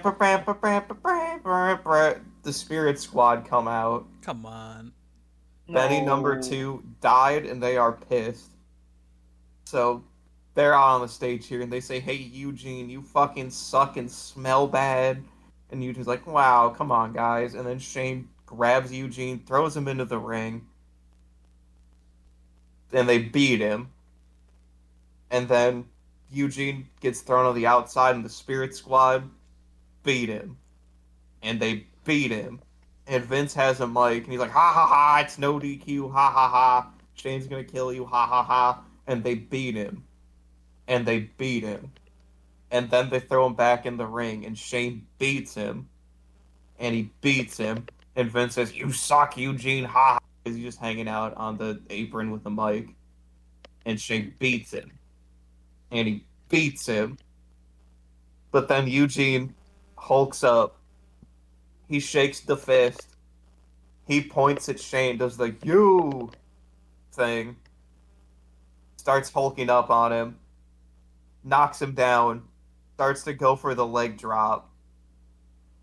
Spirit Squad come out. Come on. Benny number 2 died, and they are pissed. So they're out on the stage here, and they say, hey, Eugene, you fucking suck and smell bad. And Eugene's like, wow, come on, guys. And then Shane grabs Eugene, throws him into the ring. And they beat him. And then Eugene gets thrown on the outside, and the Spirit Squad beat him. And they beat him. And Vince has a mic, and he's like, ha ha ha, it's no DQ, ha ha ha. Shane's gonna kill you, ha ha ha. And they beat him. And they beat him. And then they throw him back in the ring, and Shane beats him. And he beats him. And Vince says, you suck, Eugene, ha ha. He's just hanging out on the apron with the mic. And Shane beats him. And he beats him. But then Eugene hulks up. He shakes the fist. He points at Shane, does the you thing. Starts hulking up on him. Knocks him down. Starts to go for the leg drop.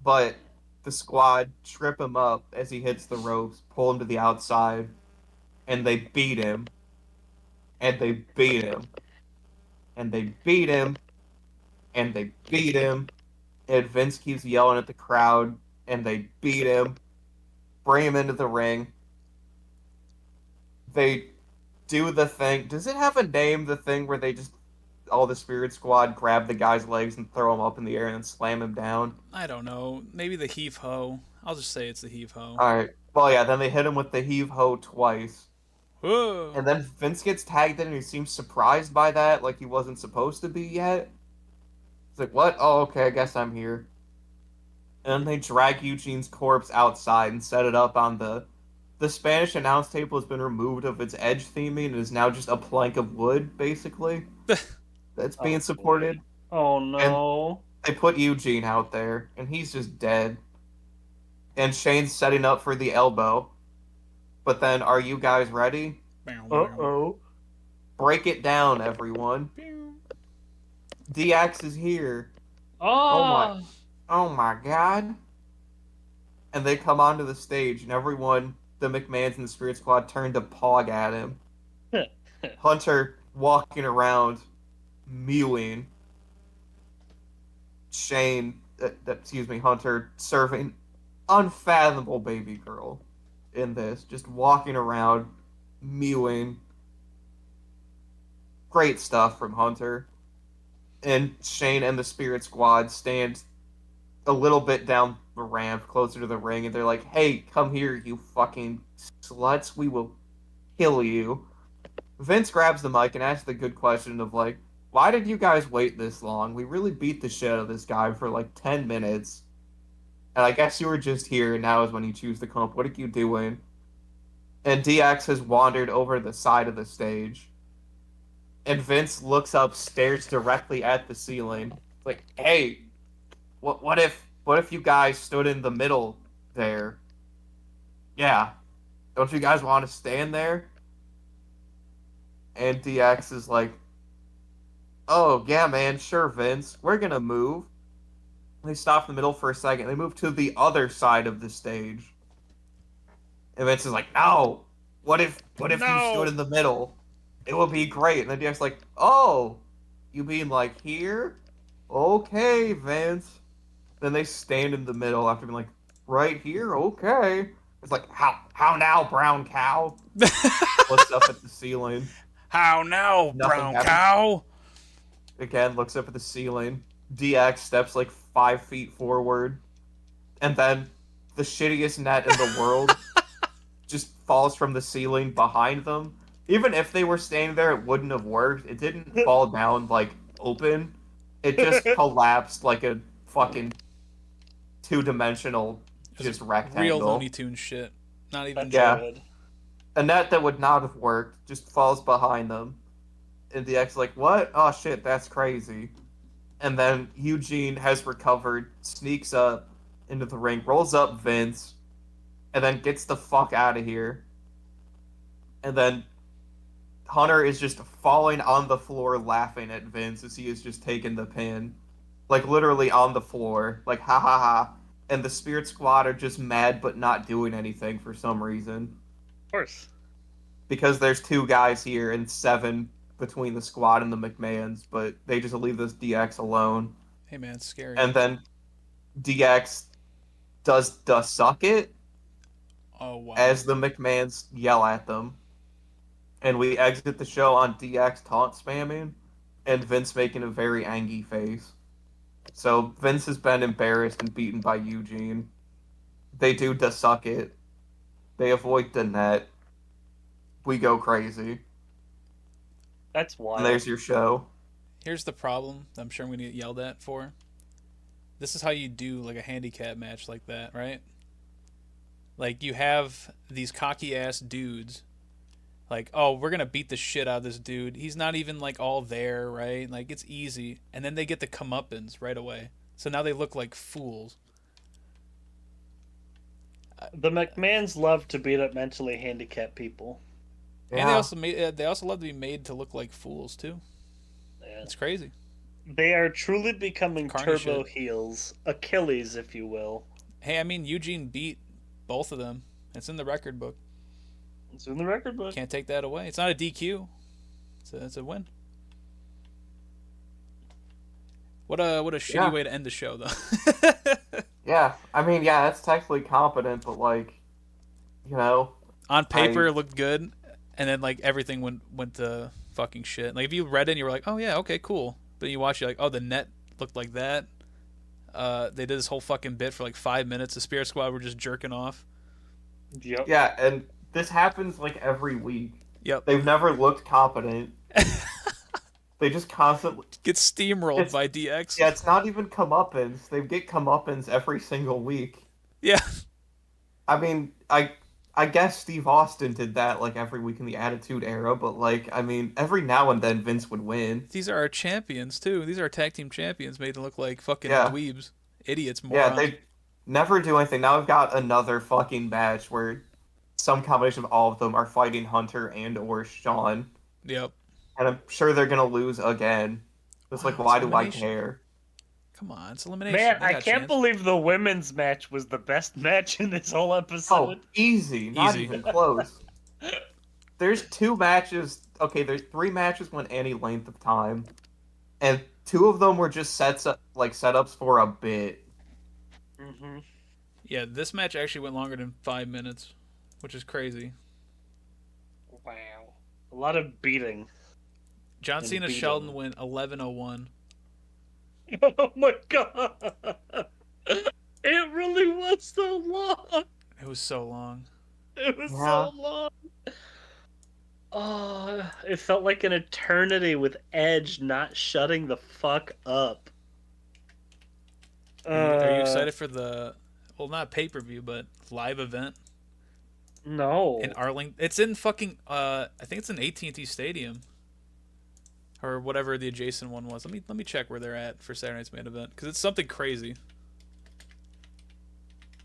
But the squad trip him up as he hits the ropes, pull him to the outside, and they beat him. And they beat him. And they beat him. And they beat him. And Vince keeps yelling at the crowd, and they beat him. Bring him into the ring. They do the thing. Does it have a name, the thing where they just, all the Spirit Squad grab the guy's legs and throw him up in the air and then slam him down? I don't know. Maybe the heave ho. I'll just say it's the heave ho. Alright. Well, yeah, then they hit him with the heave ho twice. Whoa. And then Vince gets tagged in and he seems surprised by that, like he wasn't supposed to be yet. He's like, what? Oh, okay, I guess I'm here. And then they drag Eugene's corpse outside and set it up on the Spanish announce table has been removed of its edge theming and is now just a plank of wood, basically. that's being Oh, supported. Oh no. They put Eugene out there, and he's just dead. And Shane's setting up for the elbow. But then, are you guys ready? Uh-oh. Break it down, everyone. DX is here. Oh. Oh my god. And they come onto the stage, and everyone, the McMahons and the Spirit Squad, turn to pog at him. Hunter walking around, mewing. Hunter serving unfathomable baby girl in this, just walking around, mewing. Great stuff from Hunter. And Shane and the Spirit Squad stand a little bit down the ramp, closer to the ring, and they're like, hey, come here, you fucking sluts, we will kill you. Vince grabs the mic and asks the good question of, like, why did you guys wait this long? We really beat the shit out of this guy for, 10 minutes. And I guess you were just here, and now is when you choose to come up. What are you doing? And DX has wandered over the side of the stage. And Vince looks up, stares directly at the ceiling. Like, hey, what if you guys stood in the middle there? Yeah. Don't you guys want to stand there? And DX is like, oh, yeah, man, sure, Vince. We're gonna move. They stop in the middle for a second. They move to the other side of the stage. And Vince is like, no! What if you stood in the middle? It would be great. And then DX is like, oh, you mean like here? Okay, Vince. Then they stand in the middle after being like, right here? Okay. It's like, how now, brown cow? Looks up at the ceiling. How now, Nothing brown happens. cow? Again, looks up at the ceiling. DX steps 5 feet forward. And then the shittiest net in the world just falls from the ceiling behind them. Even if they were standing there, it wouldn't have worked. It didn't fall down, open. It just collapsed like a fucking two-dimensional just rectangle. Real Looney Tunes shit. Not even Yeah. Good. A net that would not have worked just falls behind them. And DX is like, what? Oh shit, that's crazy. And then Eugene has recovered, sneaks up into the ring, rolls up Vince, and then gets the fuck out of here. And then Hunter is just falling on the floor laughing at Vince as he has just taken the pin. Literally on the floor. Ha ha ha. And the Spirit Squad are just mad but not doing anything for some reason. Of course. Because there's 2 guys here and 7 between the Squad and the McMahons, but they just leave this DX alone. Hey man, it's scary. And then DX does suck it Oh wow. as the McMahons yell at them. And we exit the show on DX taunt spamming and Vince making a very angry face. So Vince has been embarrassed and beaten by Eugene. They do suck it. They avoid the net. We go crazy. That's wild. And there's your show. Here's the problem that I'm sure I'm going to get yelled at for. This is how you do a handicap match like that, right? You have these cocky ass dudes. Oh, we're going to beat the shit out of this dude. He's not even all there, right? It's easy. And then they get the comeuppance right away. So now they look like fools. The McMahons love to beat up mentally handicapped people. Yeah. And they also love to be made to look like fools too. Yeah. It's crazy. They are truly becoming Carney turbo shit. heels. Achilles, if you will. Hey, I mean Eugene beat both of them. It's in the record book. It's in the record book. Can't take that away. It's not a DQ. It's a win. What a shitty way to end the show though. Yeah, I mean, yeah, that's technically competent, but On paper, it looked good, and then everything went to fucking shit. If you read it, and you were like, oh yeah, okay, cool. But you watch, you're like, oh, the net looked like that. They did this whole fucking bit for 5 minutes. The Spirit Squad were just jerking off. Yep. Yeah, and this happens every week. Yep. They've never looked competent. They just constantly Get steamrolled by DX. Yeah, it's not even comeuppance. They get comeuppance every single week. Yeah. I mean, I guess Steve Austin did that like every week in the Attitude Era, but like, I mean, every now and then Vince would win. These are our champions too. These are our tag team champions, made to look like fucking Yeah, dweebs, idiots, yeah, morons. they never do anything. Now we've got another fucking match where some combination of all of them are fighting Hunter and or Sean, Yep. and I'm sure they're gonna lose again. It's like, Wow, why it's do I elimination. care? Come on, it's elimination. Man, They I got can't chance. believe the women's match was the best match in this whole Oh, episode. easy, not Easy. even close. There's 2 matches. Okay, there's 3 matches went any length of time, and 2 of them were just setups for a bit. Mm-hmm. Yeah, this match actually went longer than 5 minutes, which is crazy. Wow. A lot of beating. John And Cena beat Sheldon him. went 11:01. Oh my god! It really was so long! It was so long. It was Yeah. so long! Oh, it felt like an eternity with Edge not shutting the fuck up. Are you excited for the, well, not pay-per-view, but live event No. in Arlington? It's in fucking, I think it's in AT&T Stadium. Or whatever the adjacent one was. Let me check where they're at for Saturday night's main event, because it's something crazy.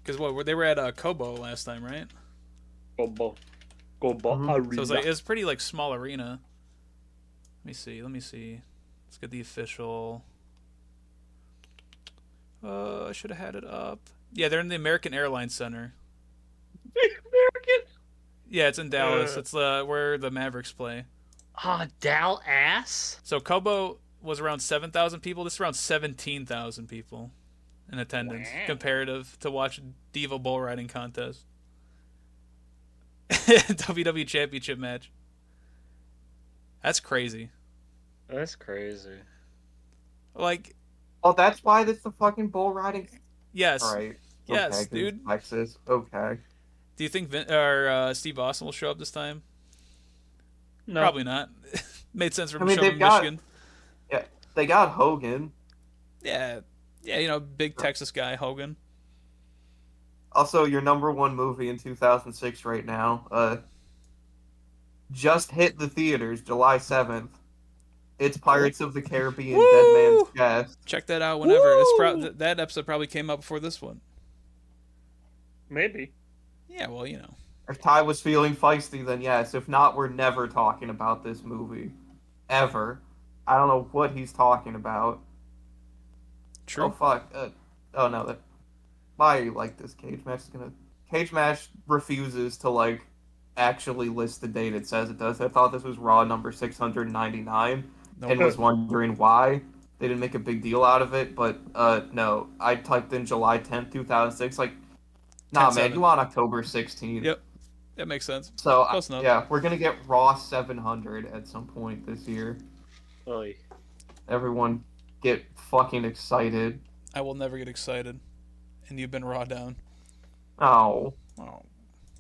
Because they were at Kobo last time, right? Go Mhm. Arena. So it's pretty like small arena. Let me see. Let's get the official. I should have had it up. Yeah, they're in the American Airlines Center. American. Yeah, it's in Dallas. It's where the Mavericks play. Dal ass. So Kobo was around 7,000 people. This is around 17,000 people in attendance, Wow. comparative to watch Diva bull riding contest. WWE Championship match. That's crazy. That's crazy. Like, Oh, that's why this the fucking bull riding. yes. All right. Yes, Okay, 'cause dude. it's Texas. Okay. Do you think Steve Austin will show up this time? No. Probably not. Made sense for him I mean, to show up they've in got- Michigan. Yeah, they got Hogan. Yeah, big Texas guy, Hogan. Also, your #1 movie in 2006 right now. Just hit the theaters July 7th. It's Pirates of the Caribbean: Woo! Dead Man's Chest. Check that out whenever. Woo! That episode probably came out before this one. Maybe. Yeah, well, If Ty was feeling feisty, then yes. If not, we're never talking about this movie. Ever. I don't know what he's talking about. True. Oh, fuck. Oh, no. Why like this cage match is gonna... Cage match refuses to, like, actually list the date it says it does. I thought this was Raw number 699 Nope. and was wondering why they didn't make a big deal out of it, but, no. I typed in July 10th, 2006, like, nah, man, 10/7. you want October 16th. Yep. That makes sense. So, Close enough. yeah, we're gonna get Raw 700 at some point this year. Oy. Everyone get fucking excited. I will never get excited. And you've been raw down. Oh. Oh.